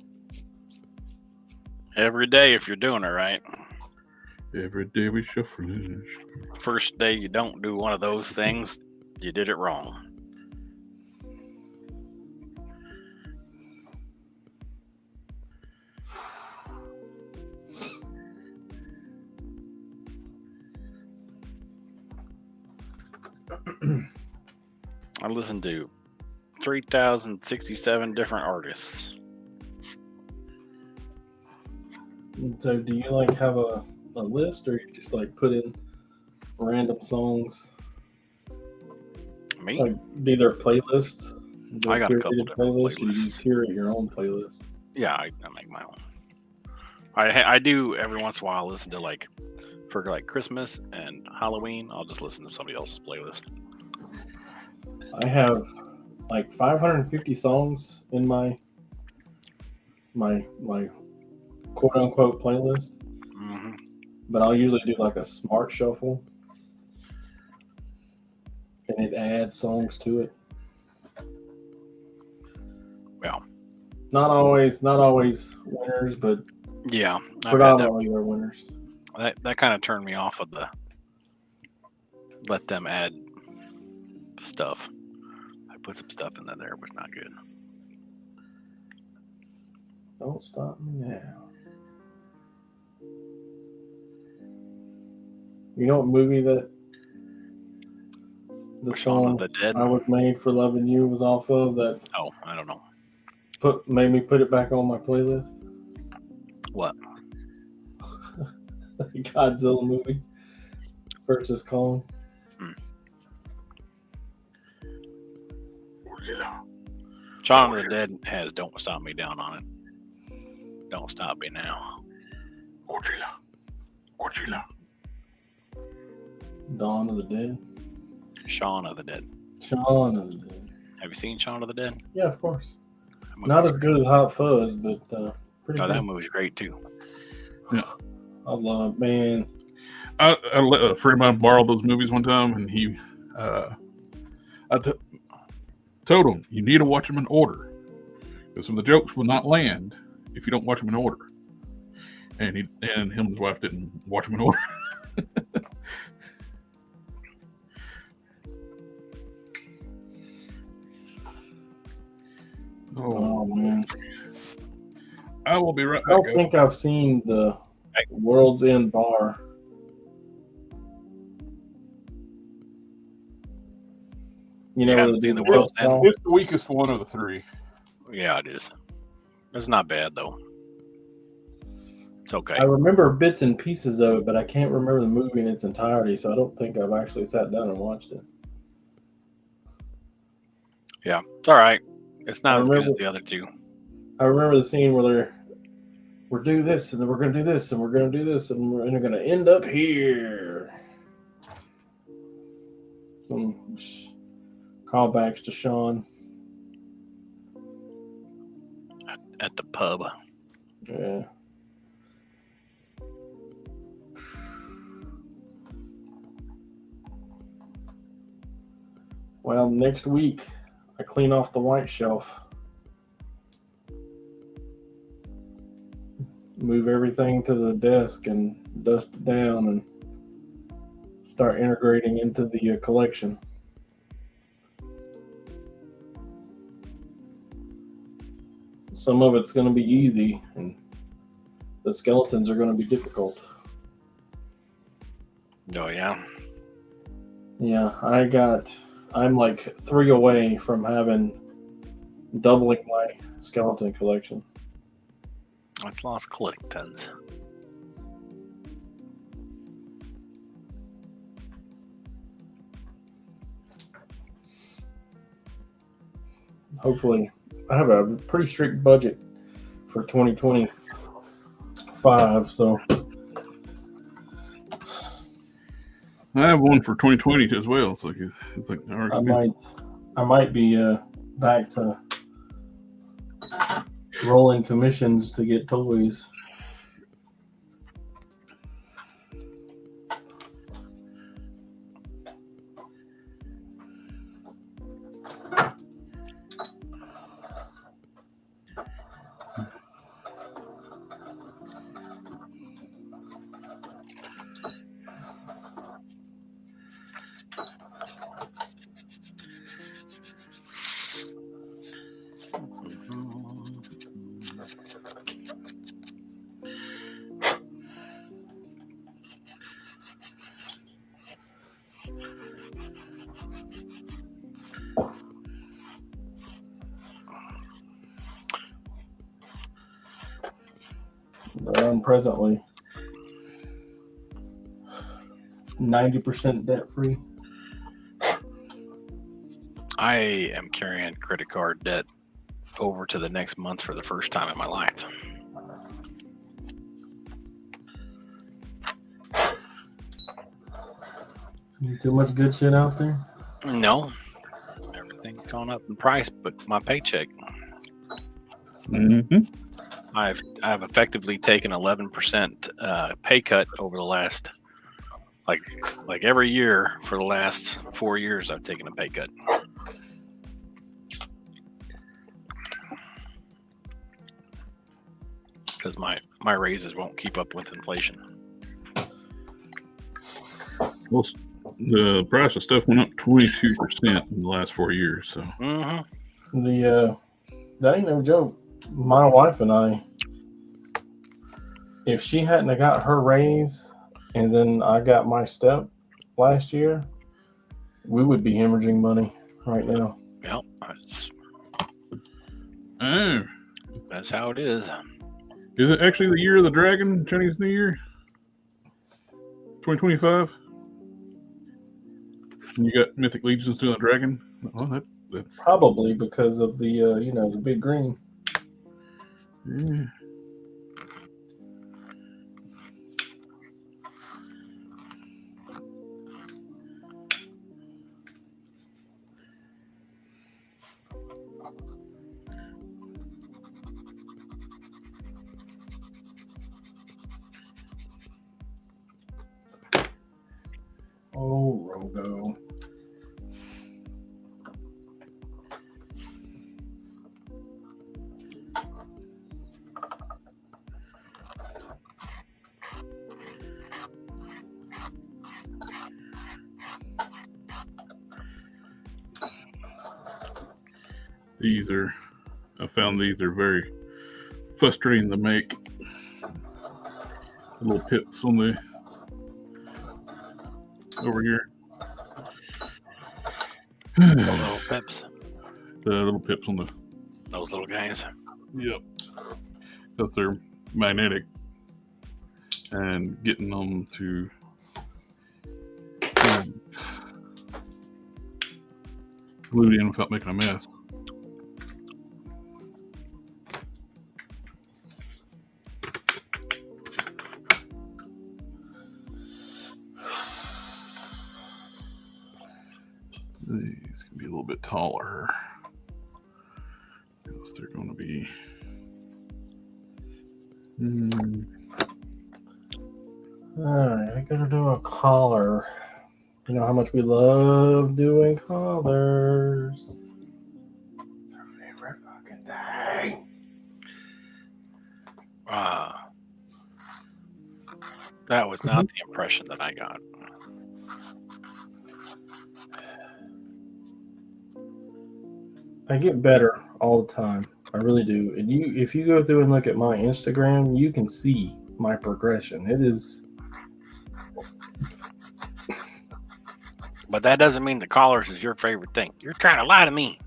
Every day if you're doing it right. Every day we shuffle. First day you don't do one of those things, you did it wrong. I listened to 3,067 different artists. So do you like have a list, or you just like put in random songs? Me? Like, do their playlists? I got a couple different playlists. Or you playlists. just curate your own playlist? Yeah, I make my own. I do every once in a while listen to like for like Christmas and Halloween. I'll just listen to somebody else's playlist. I have like 550 songs in my quote unquote playlist, Mm-hmm. but I'll usually do like a smart shuffle, and it adds songs to it. Well, not always winners, but yeah, predominantly they're winners. That kind of turned me off of the let them add stuff. I put some stuff in there, was not good. Don't stop me now. You know what movie that the Shaun song of the Dead? I Was Made for Loving You was off of? That Oh, I don't know. made me put it back on my playlist. What? Godzilla movie versus Kong. Shaun of the Dead has Don't Stop Me Down on it. Don't Stop Me Now. Godzilla. Dawn of the Dead. Shaun of the Dead. Shaun of the Dead. Have you seen Shaun of the Dead? Yeah, of course. Not as good as Hot Fuzz, but pretty good. That movie's great too. Yeah. I love it, man. I let a friend of mine borrow those movies one time, and he, told him, you need to watch them in order, because some of the jokes will not land if you don't watch them in order. And him and his wife didn't watch them in order. Oh man. I will be right I back. don't think I've seen the World's End Bar. You know, haven't seen the World's End? It's the weakest one of the three. Yeah, it is. It's not bad though. It's okay. I remember bits and pieces of it, but I can't remember the movie in its entirety, so I don't think I've actually sat down and watched it. Yeah, it's all right. It's not as good as the other two. I remember the scene where we're do this, and then we're going to do this, and we're going to do this, and we're going to end up here. Some callbacks to Sean. At the pub. Yeah. Well, next week, I clean off the white shelf. Move everything to the desk and dust it down and start integrating into the collection. Some of it's going to be easy, and the skeletons are going to be difficult. Oh, yeah? Yeah, I'm like 3 away from having doubling my skeleton collection. That's lost collectons. Hopefully, I have a pretty strict budget for 2025, so I have one for 2020 as well. It's like I might be back to rolling commissions to get toys. I'm presently 90% debt free. I am carrying credit card debt over to the next month for the first time in my life. Too much good shit out there? No, everything's gone up in price, but my paycheck. Mm-hmm. I've effectively taken 11% pay cut over the last, like every year for the last 4 years. I've taken a pay cut. Because my raises won't keep up with inflation. Well, the price of stuff went up 22% in the last 4 years. So That ain't no joke. My wife and I, if she hadn't have got her raise and then I got my step last year, we would be hemorrhaging money right now. Yep, that's how it is. Is it actually the year of the dragon, Chinese New Year? 2025? You got Mythic Legions doing a dragon? Well, that's Probably because of the the big green. yeah. Oh, Rogo. I found these are very frustrating to make. Little pips on the over here. The little pips. The little pips on the. Those little guys. Yep. Because they're magnetic, and getting them to glue it in without making a mess. These can be a little bit taller. Because they're going to be. Alright, I gotta do a collar. You know how much we love doing collars. It's our favorite fucking thing. That was not the impression that I got. I get better all the time. I really do. And if you go through and look at my Instagram, you can see my progression. It is. But that doesn't mean the collars is your favorite thing. You're trying to lie to me.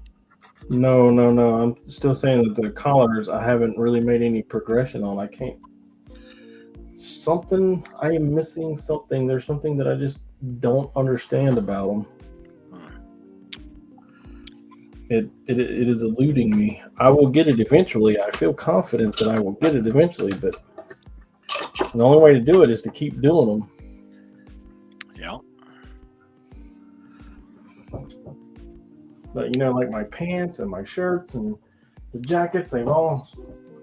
No. I'm still saying that the collars, I haven't really made any progression on. I can't. I am missing something. There's something that I just don't understand about them. It is eluding me. I will get it eventually. I feel confident that I will get it eventually, but the only way to do it is to keep doing them. Yeah. But like my pants and my shirts and the jackets, they've all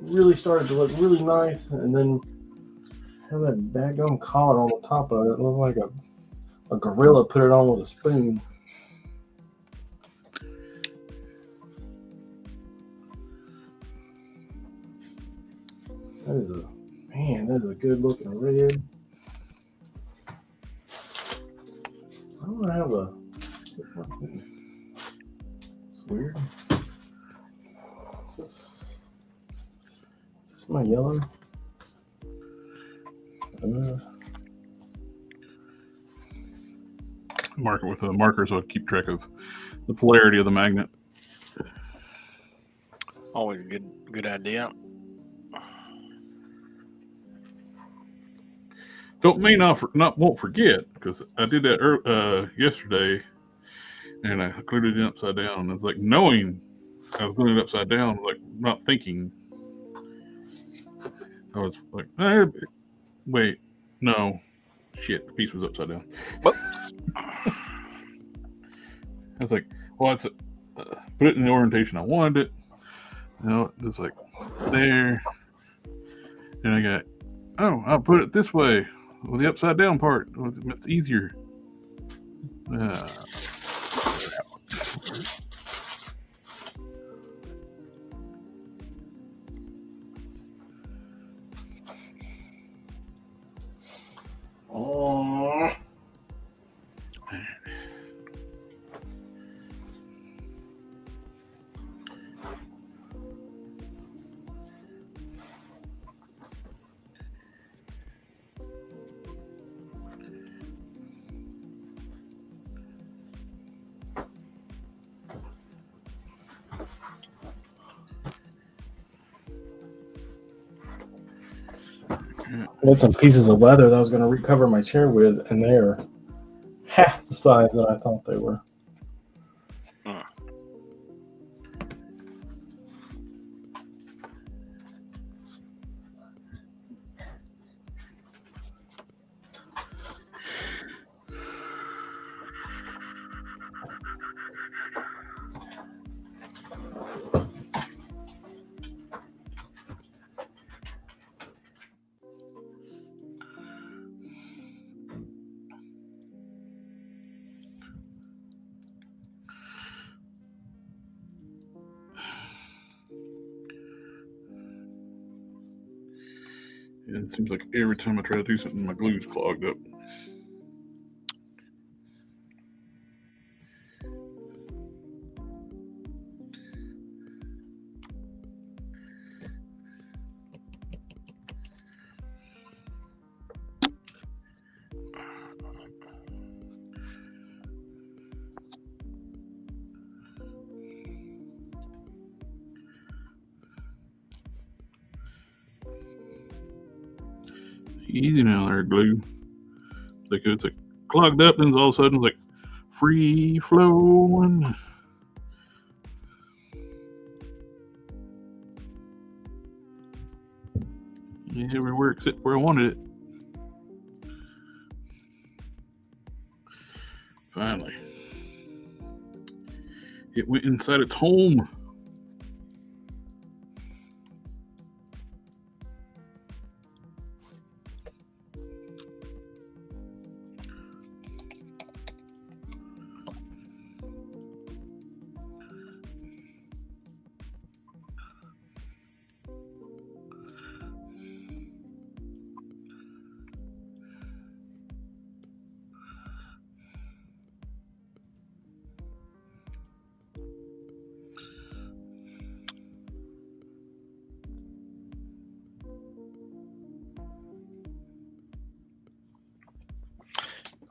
really started to look really nice. And then have that daggone collar on the top of it. It looks like a gorilla put it on with a spoon. That is a good looking red. I don't have it's weird. Is this my yellow? Mark it with a marker so I keep track of the polarity of the magnet. Always a good idea. Don't mean won't forget, because I did that yesterday, and I glued it in upside down. It's like knowing I was putting it upside down, like not thinking. I was like, wait, no, shit, the piece was upside down. Whoop. I was like, well, it's put it in the orientation I wanted it. You know, it's like there, and I got, I'll put it this way with the upside down part. It's easier. Oh. I had some pieces of leather that I was going to recover my chair with, and they are half the size that I thought they were. And it seems like every time I try to do something, my glue's clogged up. Easy now there, glue. It's like clogged up, and all of a sudden it's like free flowing. Yeah, everywhere except where I wanted it. Finally. It went inside its home.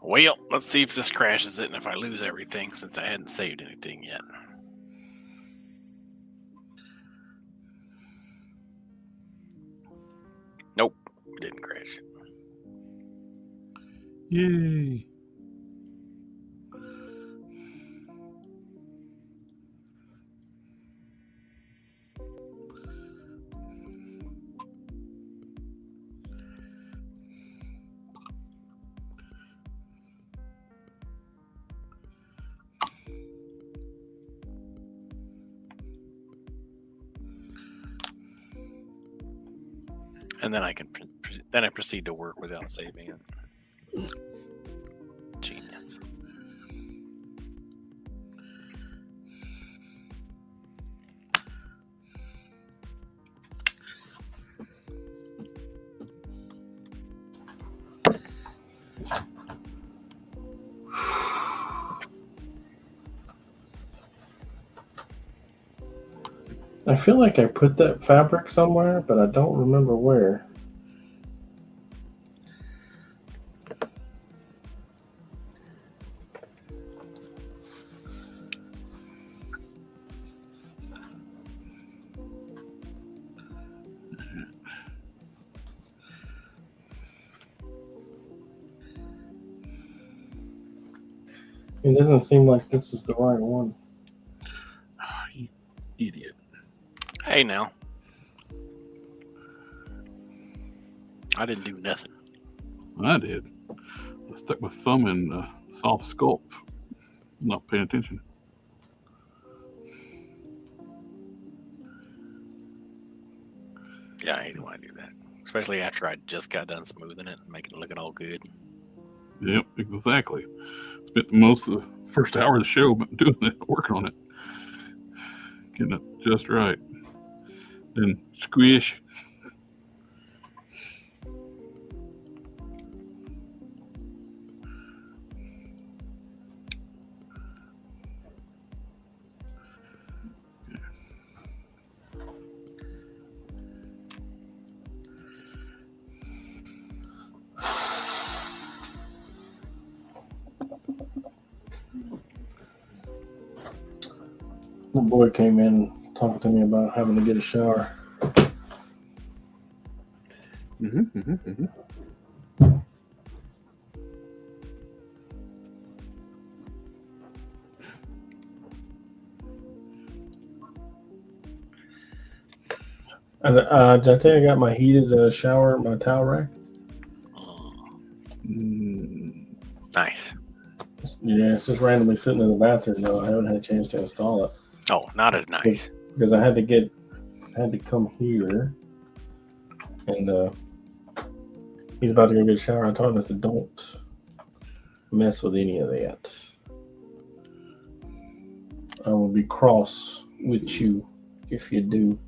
Well, let's see if this crashes it and if I lose everything, since I hadn't saved anything yet. Nope, it didn't crash. Yay. And then I proceed to work without saving it. Genius. I feel like I put that fabric somewhere, but I don't remember where. It doesn't seem like this is the right one. Oh, you idiot. Hey, now. I didn't do nothing. I did. I stuck my thumb in soft sculpt. Not paying attention. Yeah, I hate it when I do that. Especially after I just got done smoothing it and making it looking all good. Yep, exactly. Spent most of the first hour of the show doing it, working on it. Getting it just right. Then squish. The boy came in talking to me about having to get a shower. And did I tell you I got my heated shower, my towel rack? Nice. Yeah, it's just randomly sitting in the bathroom though. I haven't had a chance to install it. Oh, not as nice. Because I had to come here, and he's about to go get a shower. I told him, I said, don't mess with any of that. I will be cross with you if you do.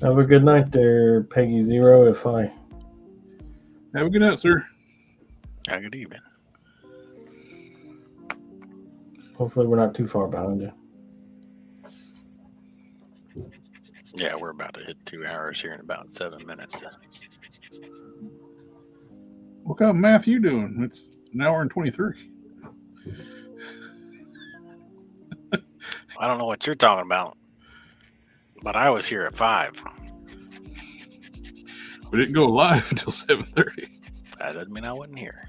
Have a good night there, Peggy Zero. If I Have a good night, sir. Good evening. hopefully we're not too far behind you. Yeah, we're about to hit 2 hours here in about 7 minutes. What kind of math you doing? It's an hour and 23. I don't know what you're talking about, but I was here at 5. We didn't go live until 7:30. That doesn't mean I wasn't here.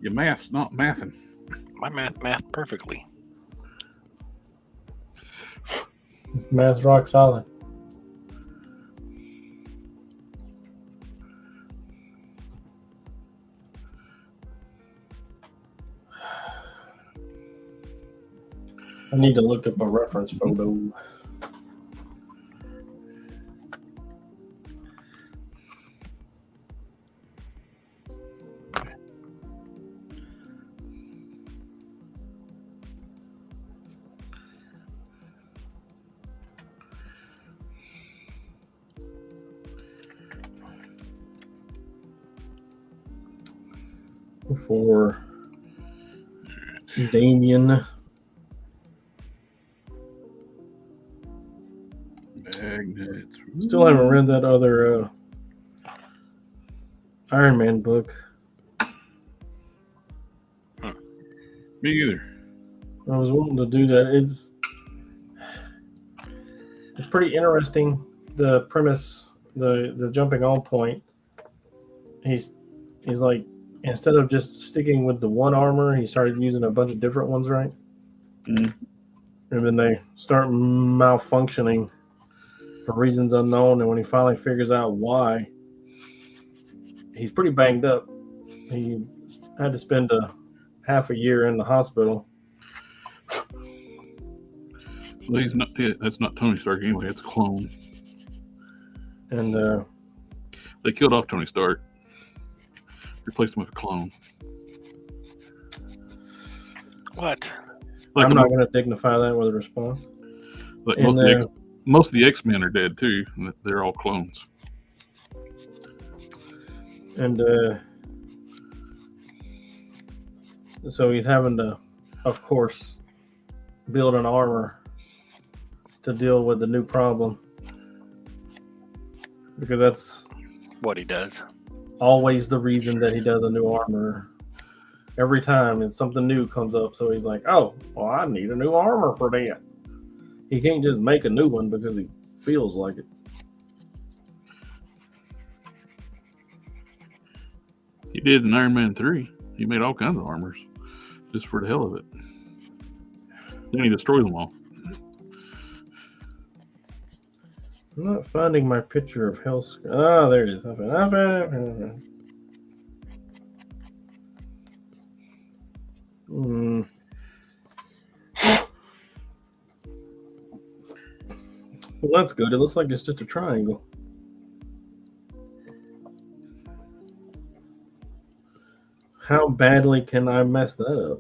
Your math's not mathing. My math perfectly. Math's rock solid. I need to look up a reference photo. For Damien. Magnets. Still haven't read that other Iron Man book. Me either. I was wanting to do that. It's pretty interesting. The premise, the jumping on point. He's like, instead of just sticking with the one armor, he started using a bunch of different ones, right? Mm. And then they start malfunctioning for reasons unknown. And when he finally figures out why, he's pretty banged up. He had to spend half a year in the hospital. Well, he's not. That's not Tony Stark anyway. It's a clone. And They killed off Tony Stark. Replaced him with a clone. What? Like I'm not going to dignify that with a response. Like And, most of the X-Men are dead too. They're all clones. And so he's having to, of course, build an armor to deal with the new problem. Because that's What he does. always the reason that he does a new armor. Every time it's something new comes up. So he's like, oh, well, I need a new armor for that. He can't just make a new one because he feels like it. He did in Iron Man 3. He made all kinds of armors just for the hell of it. Then he destroyed them all. I'm not finding my picture of Hell's. Oh, there it is. I found it. Well, that's good. It looks like it's just a triangle. How badly can I mess that up?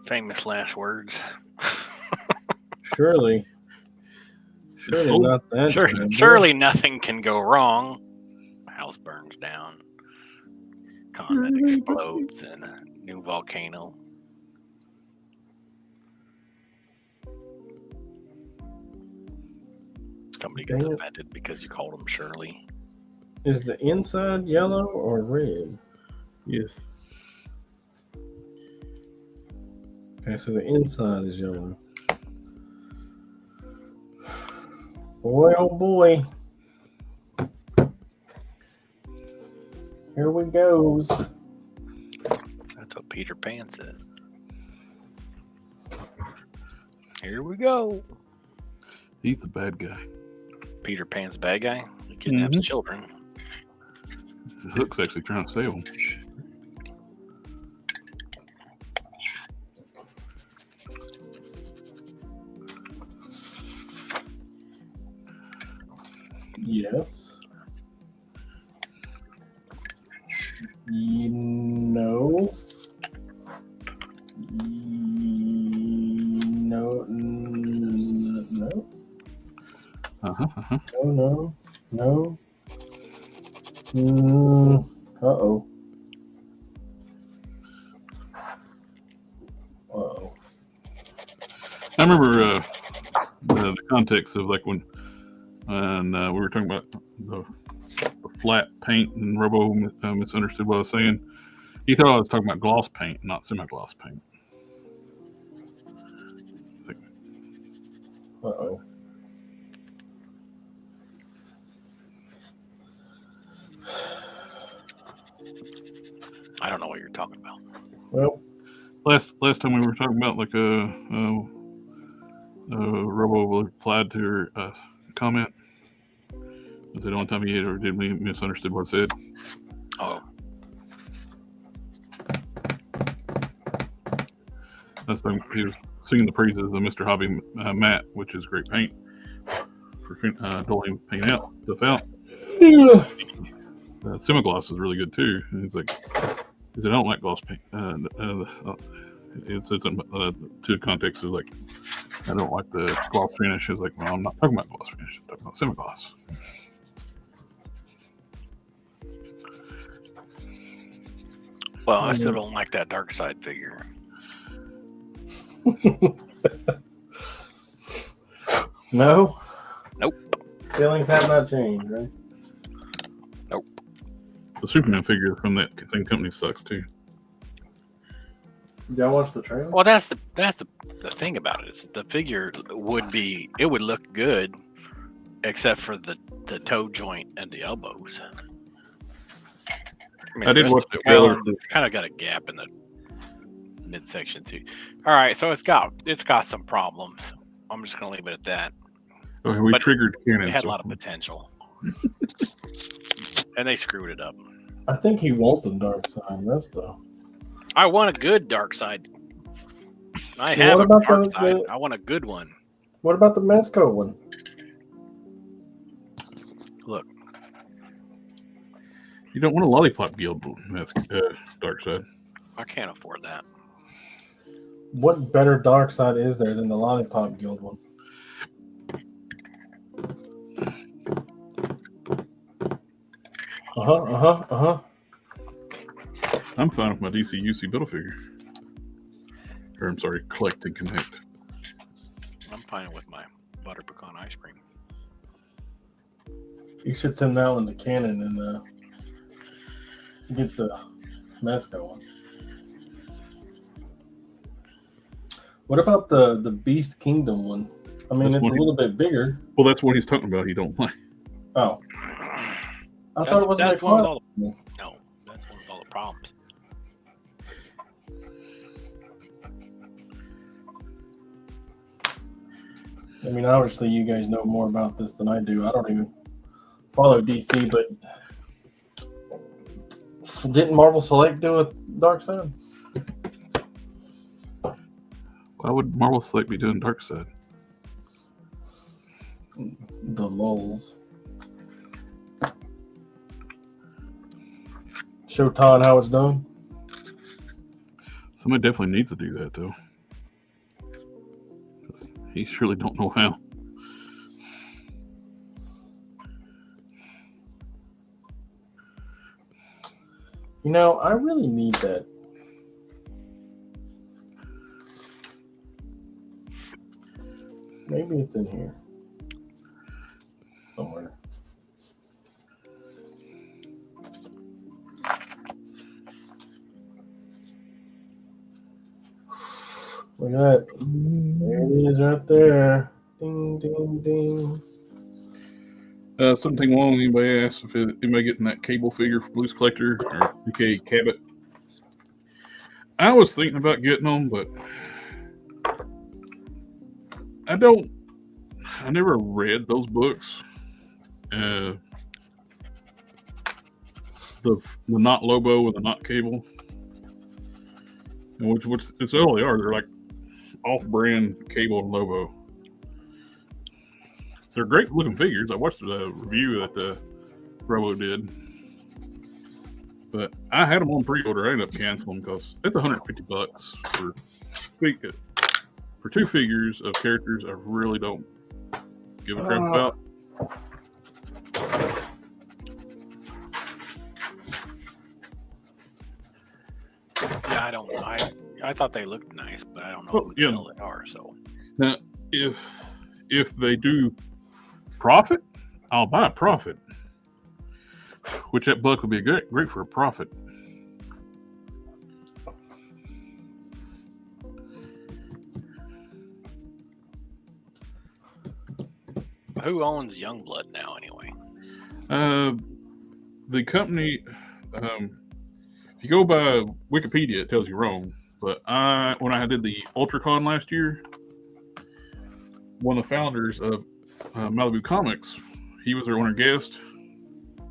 Famous last words. Surely not that. Surely nothing can go wrong. House burns down. Continent explodes in a new volcano. Somebody gets offended because you called him Shirley. Is the inside yellow or red? Yes. Okay, so the inside is yellow. Boy, oh boy. Here we goes. That's what Peter Pan says. Here we go. He's the bad guy. Peter Pan's the bad guy? He kidnaps children. Hook's actually trying to save him. Yes. No. No. No. No. Uh-oh. I remember the context of like when we were talking about the flat paint, and Robo misunderstood what I was saying. He thought I was talking about gloss paint, not semi-gloss paint. Uh-oh. I don't know what you're talking about. Well, last time we were talking about like Robo replied to her comment. Was it the only time he had or did we misunderstood what I said? Oh. That's time he was singing the praises of Mr. Hobby Matte, which is great paint for told him to paint out stuff out. Semi-gloss is really good too. And he's like, he said, I don't like gloss paint. It's to context of like, I don't like the gloss finish. It's like, well, I'm not talking about gloss finish. I'm talking about semi-gloss. Well, I still don't like that dark side figure. No? Nope. Feelings have not changed, right? Nope. The Superman figure from that same company sucks too. Did y'all watch the trailer? Well, that's the thing about it. Is the figure would look good, except for the toe joint and the elbows. I did watch the trailer. It's kind of got a gap in the midsection too. All right, so it's got some problems. I'm just gonna leave it at that. Okay, we triggered Canon. It had a lot of potential, and they screwed it up. I think he wants a dark side. That's the. I want a good dark side. I have a dark side. I want a good one. What about the Mezco one? Look. You don't want a Lollipop Guild dark side. I can't afford that. What better dark side is there than the Lollipop Guild one? I'm fine with my DCUC Build-A-Figure. Or I'm sorry, Collect and Connect. I'm fine with my butter pecan ice cream. You should send that one to Canon and get the Mezco one. What about the Beast Kingdom one? I mean, That's it's a one little bit bigger. Well, that's what he's talking about. He don't like. Oh, I thought it was that's like one with all the, no, that's one with all the problems. I mean, obviously, you guys know more about this than I do. I don't even follow DC, but didn't Marvel Select do a Dark Side? Why would Marvel Select be doing Dark Side? The lulls. Show Todd how it's done. Somebody definitely needs to do that though. 'Cause he surely don't know how. You know, I really need that. Maybe it's in here somewhere. Look at that. There it is right there. Ding, ding, ding. Something along. Anybody asked if anybody getting that cable figure for Blues Collector or aka Cabot? I was thinking about getting them, but I never read those books. The Not Lobo and the Not Cable, and which it's all they are. They're like off-brand Cable and Lobo. They're great looking figures. I watched the review that Robo did, but I had them on pre-order. I ended up canceling because it's $150 for two figures of characters I really don't give a crap about. Yeah, I don't know. I thought they looked nice, but I don't know who the hell they are. So now, if they do profit, I'll buy a profit. Which that buck would be great for a profit. who owns Youngblood now, anyway? The company. If you go by Wikipedia, it tells you wrong. But when I did the UltraCon last year, one of the founders of Malibu Comics, he was their owner guest.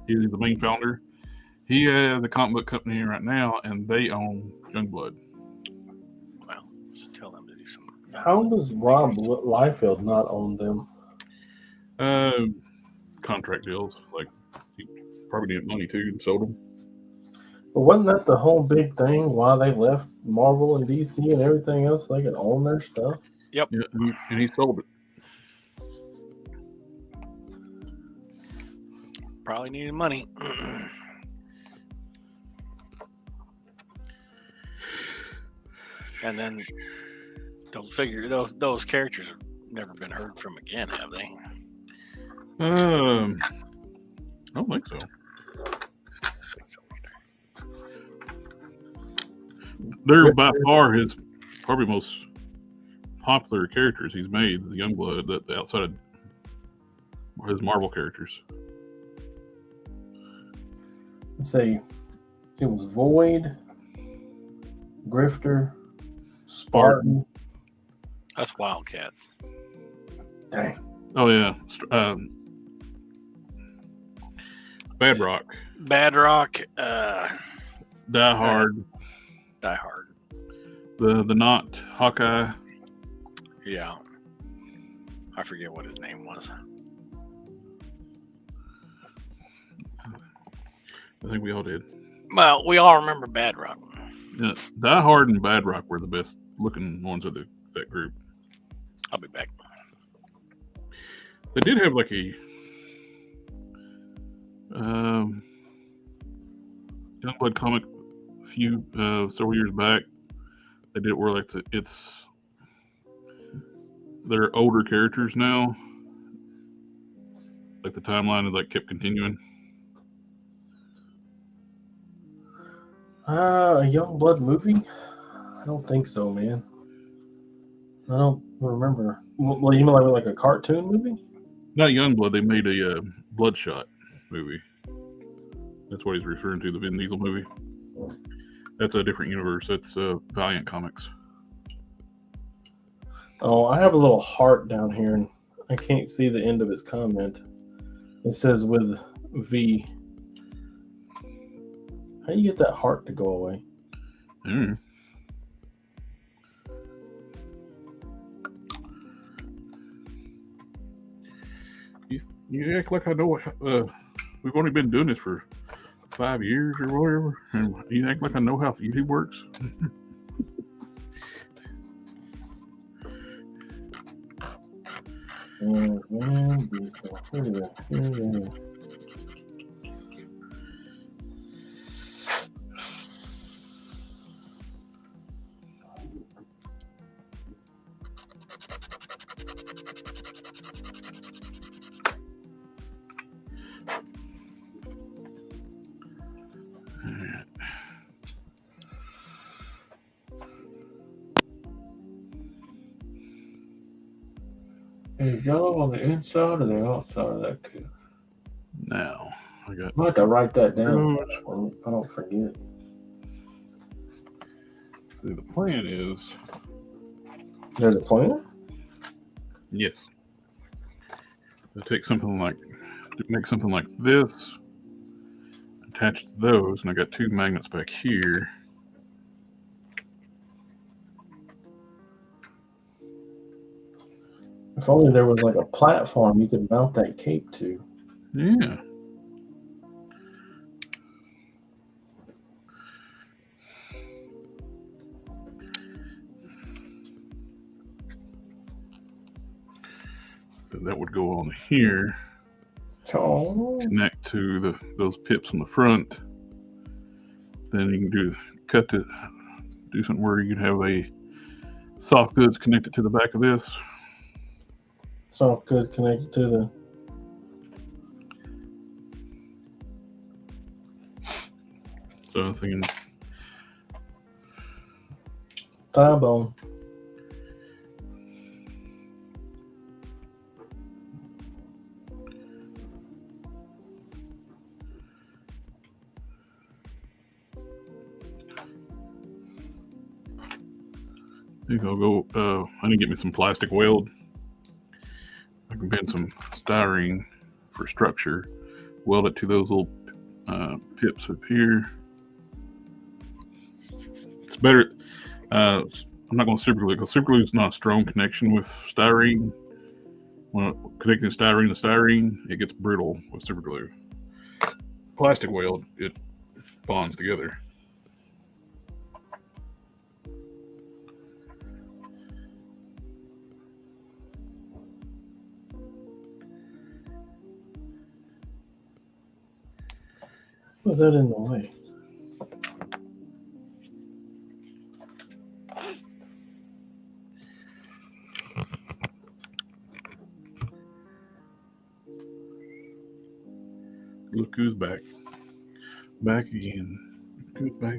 He's the main founder. He has a comic book company right now, and they own Youngblood. Well, just tell them to do something. How does Rob Liefeld not own them? Contract deals. Like, he probably needed money too and sold them. But wasn't that the whole big thing why they left Marvel and DC and everything else? They could own their stuff. Yep. Yeah, and he sold it. Probably needed money. And then those characters have never been heard from again, have they? I don't think so. They're by far his probably most popular characters he's made, the Youngblood, that outside of his Marvel characters. Let's see. It was Void, Grifter, Spartan. That's Wildcats. Dang. Oh yeah, Bad Rock, Die Hard, the Knot, Hawkeye. Yeah, I forget what his name was. I think we all did. Well, we all remember Bad Rock. Yeah, Die Hard and Bad Rock were the best looking ones of that group. I'll be back. They did have like a Youngblood comic several years back. They did it where like they're older characters now. Like the timeline is like kept continuing. A Youngblood movie? I don't think so, man. I don't remember. Well, you mean like a cartoon movie? Not Youngblood. They made a Bloodshot movie. That's what he's referring to, the Vin Diesel movie. That's a different universe. That's Valiant Comics. Oh, I have a little heart down here, and I can't see the end of his comment. It says with V. How do you get that heart to go away? Mm. You act like I know. We've only been doing this for 5 years or whatever, and you act like I know how YouTube works. Is yellow on the inside or the outside of that too? Now I got. I have to write that down so I don't forget. See, the plan is. There's a plan? Yes. I take something like, make something like this, attach to those, and I got 2 magnets back here. If only there was like a platform you could mount that cape to. Yeah. So that would go on here. Oh. Connect to those pips on the front. Then you can do something where you can have a soft goods connected to the back of this. Soft good connected to the. So I was thinking. Thigh bone. I think I'll go. I need to get me some plastic weld. I can bend some styrene for structure. Weld it to those little pips up here. It's better. I'm not going to super glue because super glue is not a strong connection with styrene. When connecting styrene to styrene, it gets brittle with super glue. Plastic weld, it bonds together. Was that in the way? Look who's back. Back again. Who's back?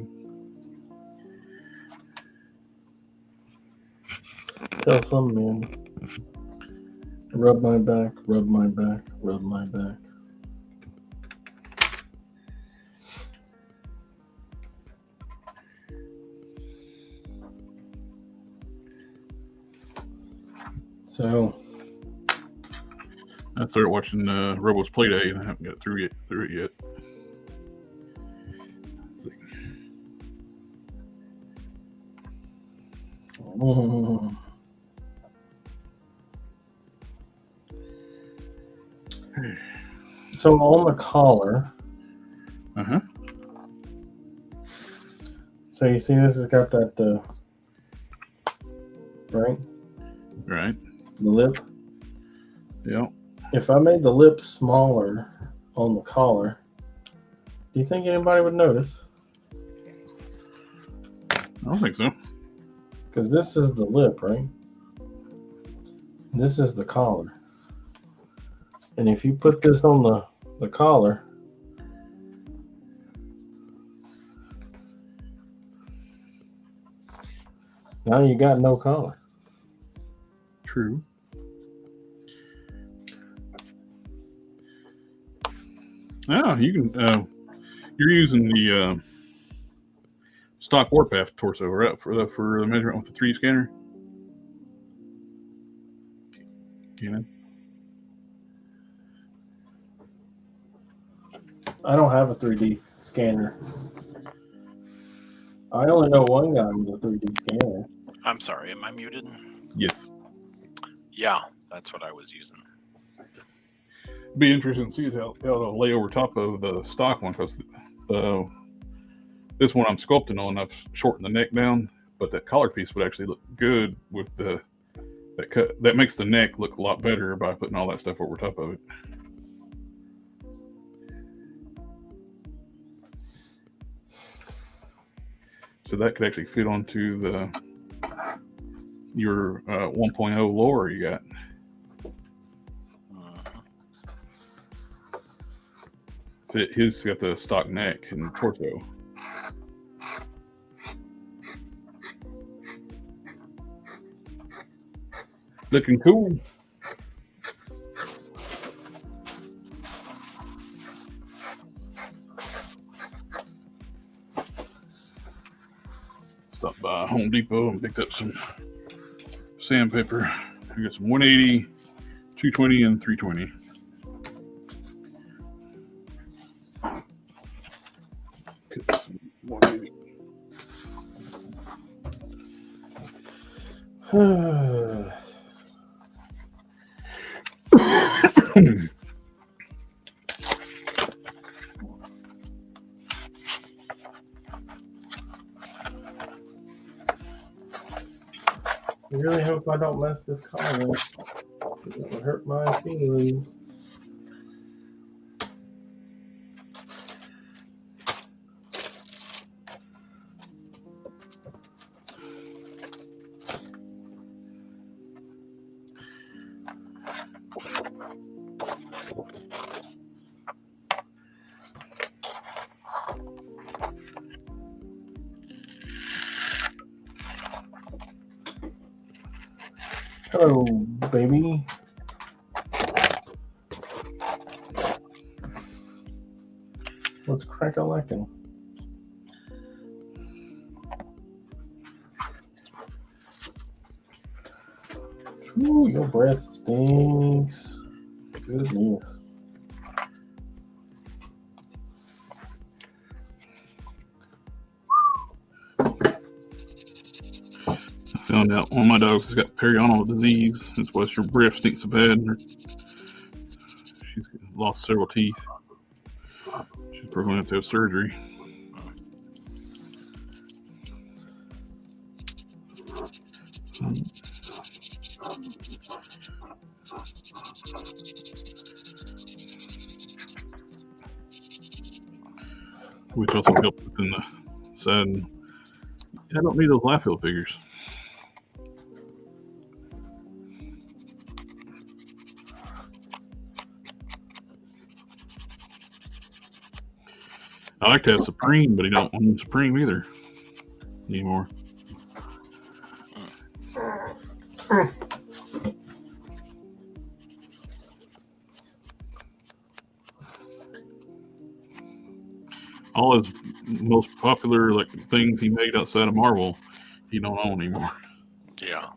Tell some man. Rub my back, rub my back, rub my back. So I started watching Robo's Playday and I haven't got through it yet. Let's see. So on the collar. Uh-huh. So you see this has got that right? Right. The lip. Yeah. If I made the lip smaller on the collar, do you think anybody would notice? I don't think so. Because this is the lip, right? This is the collar. And if you put this on the collar, now you got no collar. True. Oh, you can. You're using the stock Warpath torso, right? For the measurement with the 3D scanner. Canon. I don't have a 3D scanner. I only know one guy with a 3D scanner. I'm sorry, am I muted? Yes. Yeah, that's what I was using. Be interesting to see how it'll lay over top of the stock one, because this one I'm sculpting on, I've shortened the neck down, but that collar piece would actually look good with that cut. That makes the neck look a lot better by putting all that stuff over top of it. So that could actually fit onto your 1.0 lower you got. So his got the stock neck and torso. Looking cool. Stopped by Home Depot and picked up some sandpaper. We got some 180, 220, and 320. Some 180. I really hope I don't mess this collar up. It would hurt my feelings. Hello, baby. What's crack-a-lackin'? Ooh, your breath stinks. Goodness. Found out one of my dogs has got periodontal disease. That's why her breath stinks so bad. She's lost several teeth. She's probably going to have to have surgery. Which also helped within the side. I don't need those life field figures. I like to have Supreme, but he don't want Supreme either anymore. All his most popular things he made outside of Marvel, he don't own anymore. Yeah.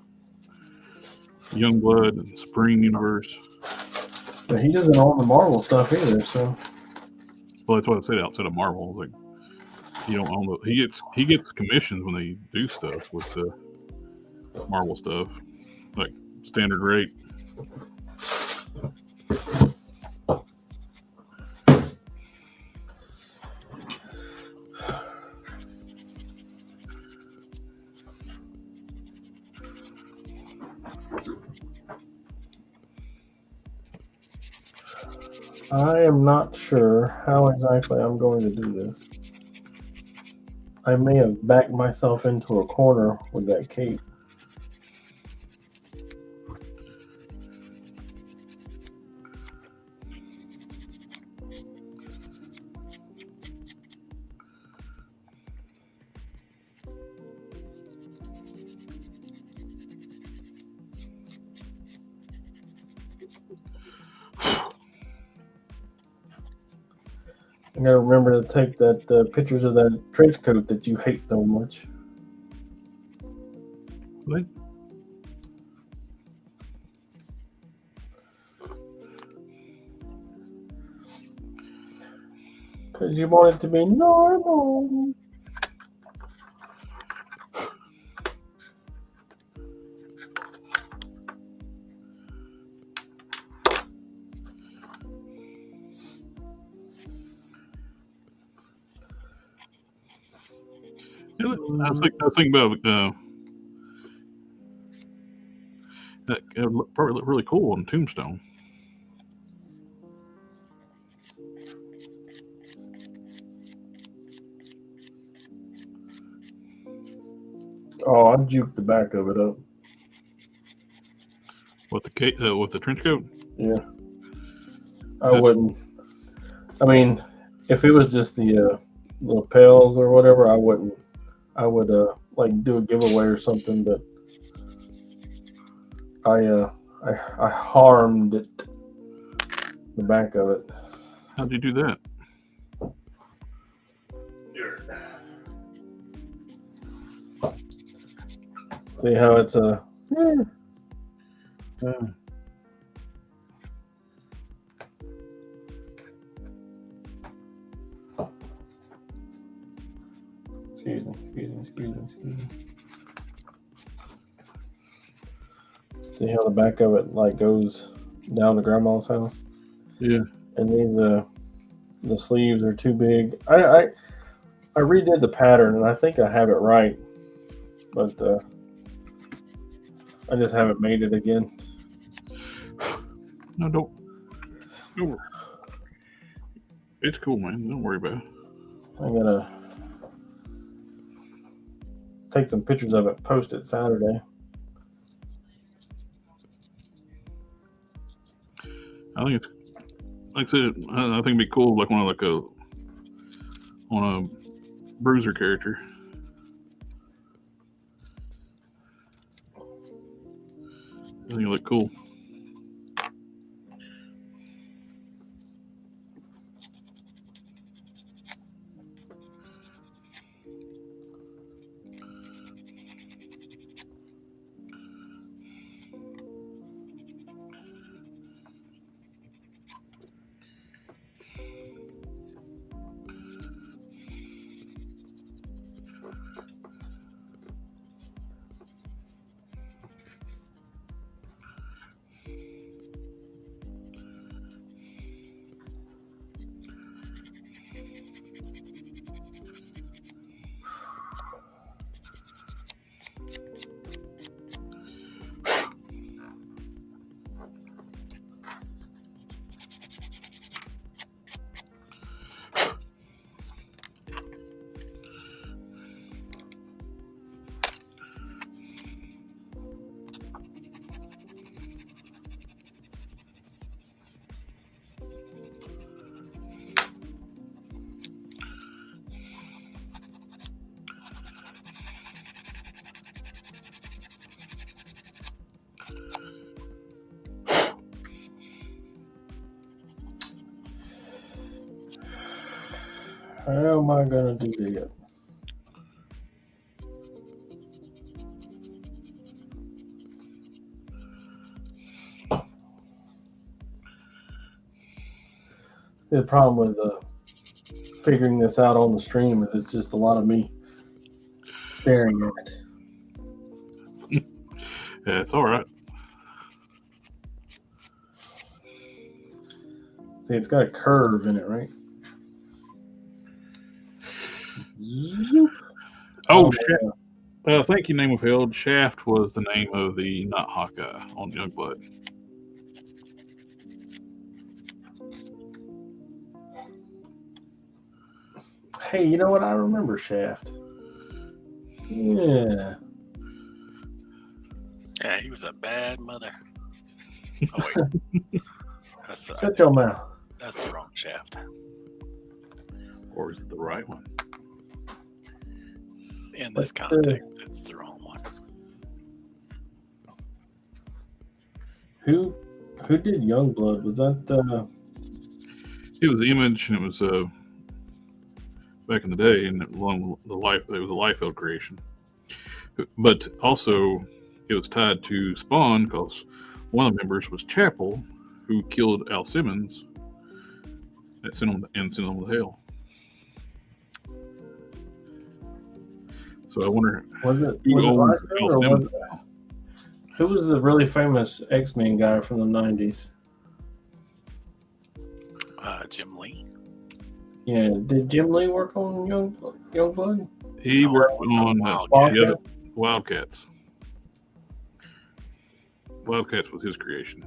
Youngblood and Supreme Universe. But he doesn't own the Marvel stuff either, so. Well, that's what I said. Outside of Marvel, like he don't own the. He gets commissions when they do stuff with the Marvel stuff, like standard rate. I am not sure how exactly I'm going to do this. I may have backed myself into a corner with that cape. I gotta remember to take that pictures of that trench coat that you hate so much. What? Because you want it to be normal. I was thinking about that probably looked really cool on Tombstone. Oh, I juked the back of it up. With the trench coat. Yeah. I wouldn't. I mean, if it was just the lapels or whatever, I wouldn't. I would like do a giveaway or something, but I harmed it, the back of it. How'd you do that? See how it's a. Excuse me. See how the back of it like goes down to grandma's house? Yeah. And these the sleeves are too big. I redid the pattern and I think I have it right, but I just haven't made it again. No, don't. It's cool, man. Don't worry about it. I gotta take some pictures of it, post it Saturday. I think it's like I said. I think it'd be cool, like on a bruiser character. I think it look cool. How am I gonna do that? The problem with figuring this out on the stream is it's just a lot of me staring at it. Yeah, it's all right. See, it's got a curve in it, right? Zoop. Oh, thank you, name withheld. Shaft was the name of the not Hawkeye on Youngblood. Hey, you know what? I remember Shaft. Yeah. Yeah, he was a bad mother. Oh wait, Shut your mouth. That's the wrong Shaft. Or is it the right one? In this context, it's the wrong one. Who did Youngblood? Was that It was Image, and it was back in the day, and along the life, it was a Liefeld creation. But also, it was tied to Spawn because one of the members was Chapel, who killed Al Simmons and sent him to hell. So I wonder Was it who owns Liefeld Al or Simmons. who was the really famous X-Men guy from the 90s? Jim Lee. Yeah, did Jim Lee work on Youngblood? He No, worked I worked on on Wildcats. Wildcats. Wildcats was his creation.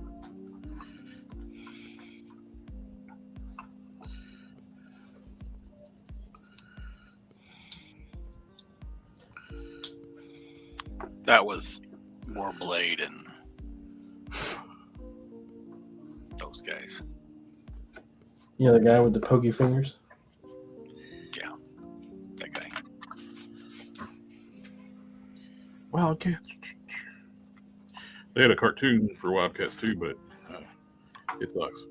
That was Warblade and those guys. Yeah, the guy with the pokey fingers. Yeah, that guy. Wildcats. They had a cartoon for Wildcats too, but it sucks.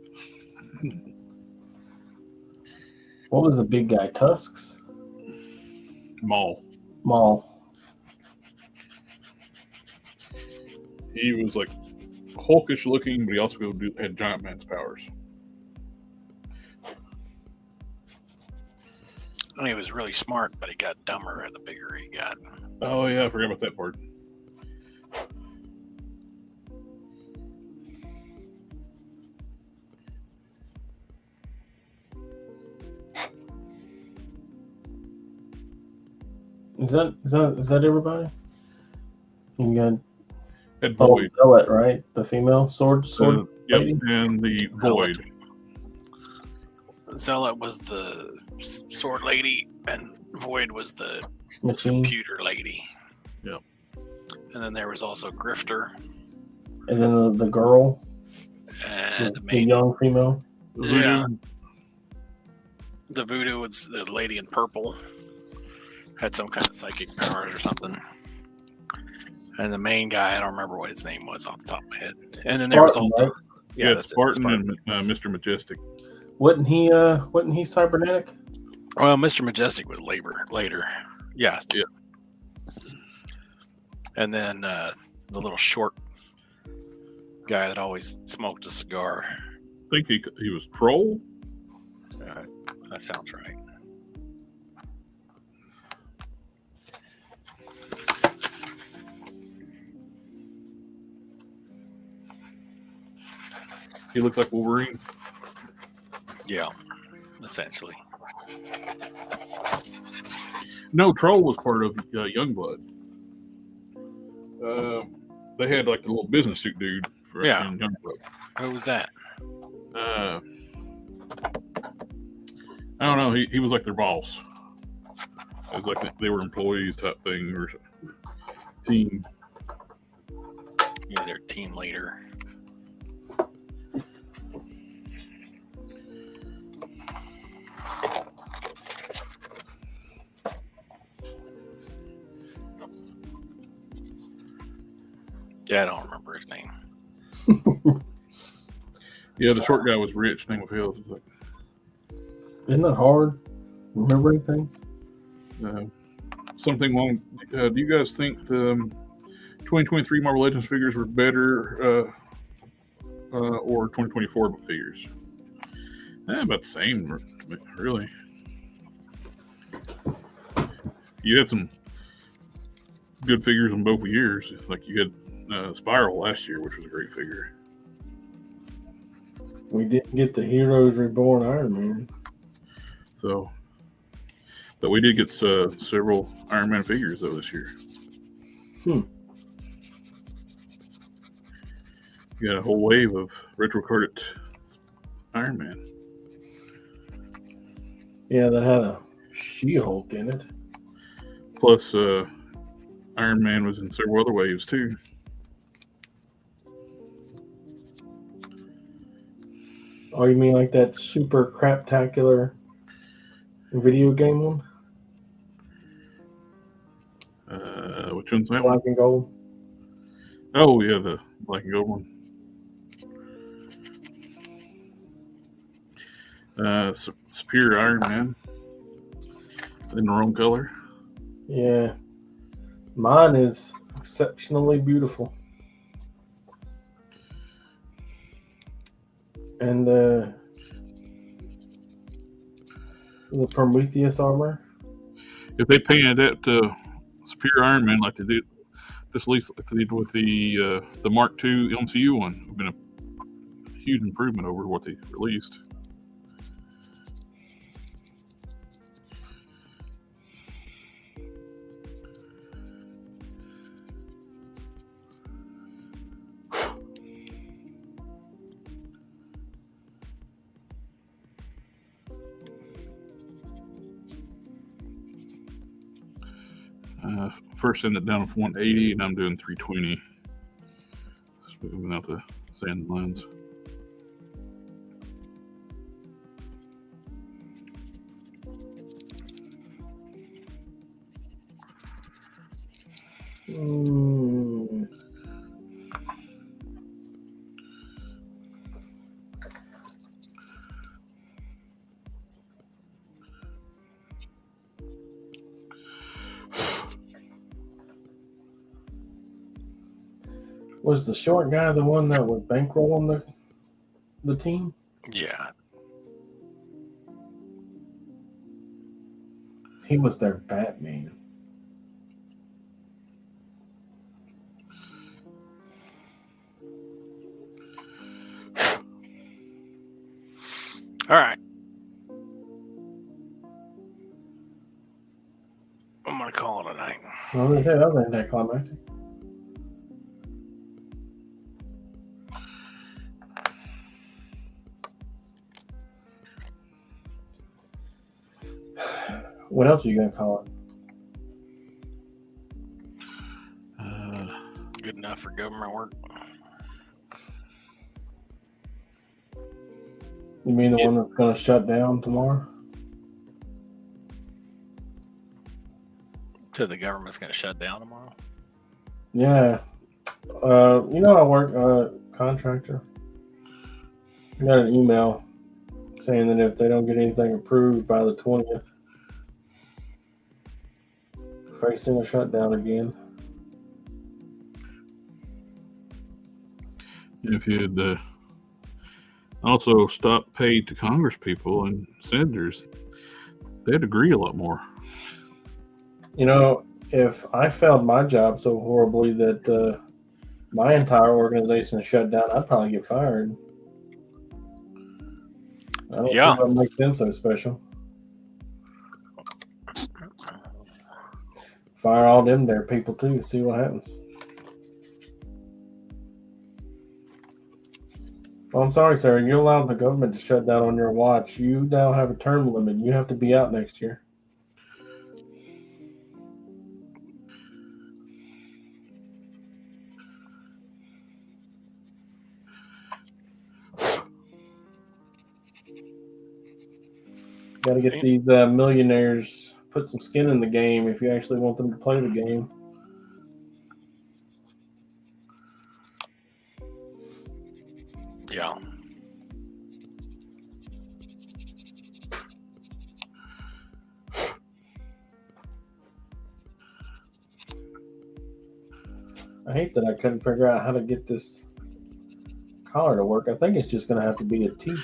What was the big guy? Tusks? Maul. He was like Hulkish looking, but he also had giant man's powers. And he was really smart, but he got dumber the bigger he got. Oh yeah, I forgot about that part. Is that everybody? You got Had Void. Zealot, right? The female sword Yep, lady? and the Zealot. Void. Zealot was the sword lady, and Void was the Machine. computer lady. Yep. And then there was also Grifter And then the girl, and the young female. Yeah. The Voodoo was the lady in purple. Had some kind of psychic powers or something. And the main guy, I don't remember what his name was off the top of my head. And then there was also right? Yeah, that's it, Spartan and Mr. Majestic. Wasn't he cybernetic? Well, Mr. Majestic was later. Yeah. Yeah. And then the little short guy that always smoked a cigar. I think he was Troll. That sounds right. He looked like Wolverine. Yeah, essentially. No, Troll was part of Youngblood. They had like the little business suit dude in Youngblood. Who was that? I don't know. He was like their boss. It was like they were employees type thing or team. He was their team leader. Yeah, I don't remember his name. Yeah, the short guy was rich. Name of his. Like, Isn't that hard? Remembering things? something along. Do you guys think the 2023 Marvel Legends figures were better or 2024 figures? About the same, really. You had some good figures in both years. Like you had Spiral last year, which was a great figure. We didn't get the Heroes Reborn Iron Man. So, but we did get several Iron Man figures though this year. You got a whole wave of retro carded Iron Man. Yeah, that had a She-Hulk in it. Plus, Iron Man was in several other waves too. Oh, you mean like that super craptacular video game one? Which one's that one? Black and gold. Oh yeah, the black and gold one. Superior Iron Man. in the wrong color. Yeah. Mine is exceptionally beautiful. And the Prometheus armor. If they painted that Superior Iron Man like they did, just at least like they did with the Mark II MCU one, it would have been a huge improvement over what they released. First send it down to 180, and I'm doing 320. Just moving out the sand lines. Was the short guy the one that was bankrolling the team? Yeah. He was their Batman. All right. I'm going to call it a night. Well, that was anticlimactic. What else are you going to call it? Good enough for government work. You mean the one that's going to shut down tomorrow? So the government's going to shut down tomorrow? Yeah. I work contractor. I got an email saying that if they don't get anything approved by the 20th, facing a shutdown again. If you'd also stop paid to Congress people and senators, they'd agree a lot more. If I failed my job so horribly that my entire organization shut down, I'd probably get fired. I don't think that makes them so special. Fire all them there people too. See what happens. Well, I'm sorry, sir. You're allowing the government to shut down on your watch. You now have a term limit. You have to be out next year. Got to get these millionaires, put some skin in the game if you actually want them to play the game. Yeah. I hate that I couldn't figure out how to get this collar to work. I think it's just going to have to be a T.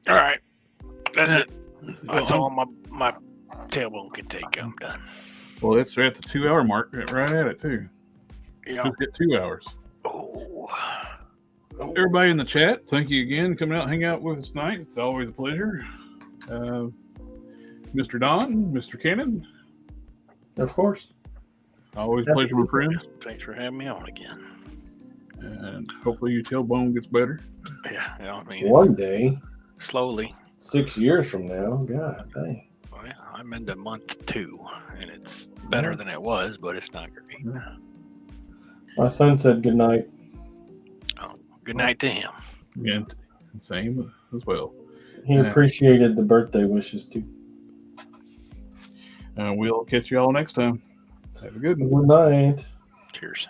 All right. That's it. That's all my tailbone can take. I'm done. Well, it's at the 2 hour mark, right at it too. Yeah. We've hit 2 hours. Oh. Everybody in the chat, thank you again. Coming out and hang out with us tonight. It's always a pleasure. Mr. Don, Mr. Cannon. Of course. Always a pleasure, my friend. Thanks for having me on again. And hopefully your tailbone gets better. Yeah, I mean, one day. Slowly. 6 years from now. God dang. Well, I'm into month 2, and it's better than it was, but it's not great. My son said good night. Oh, good night to him. And same as well. He appreciated the birthday wishes too. We'll catch you all next time. Have a good one. Good night. Cheers.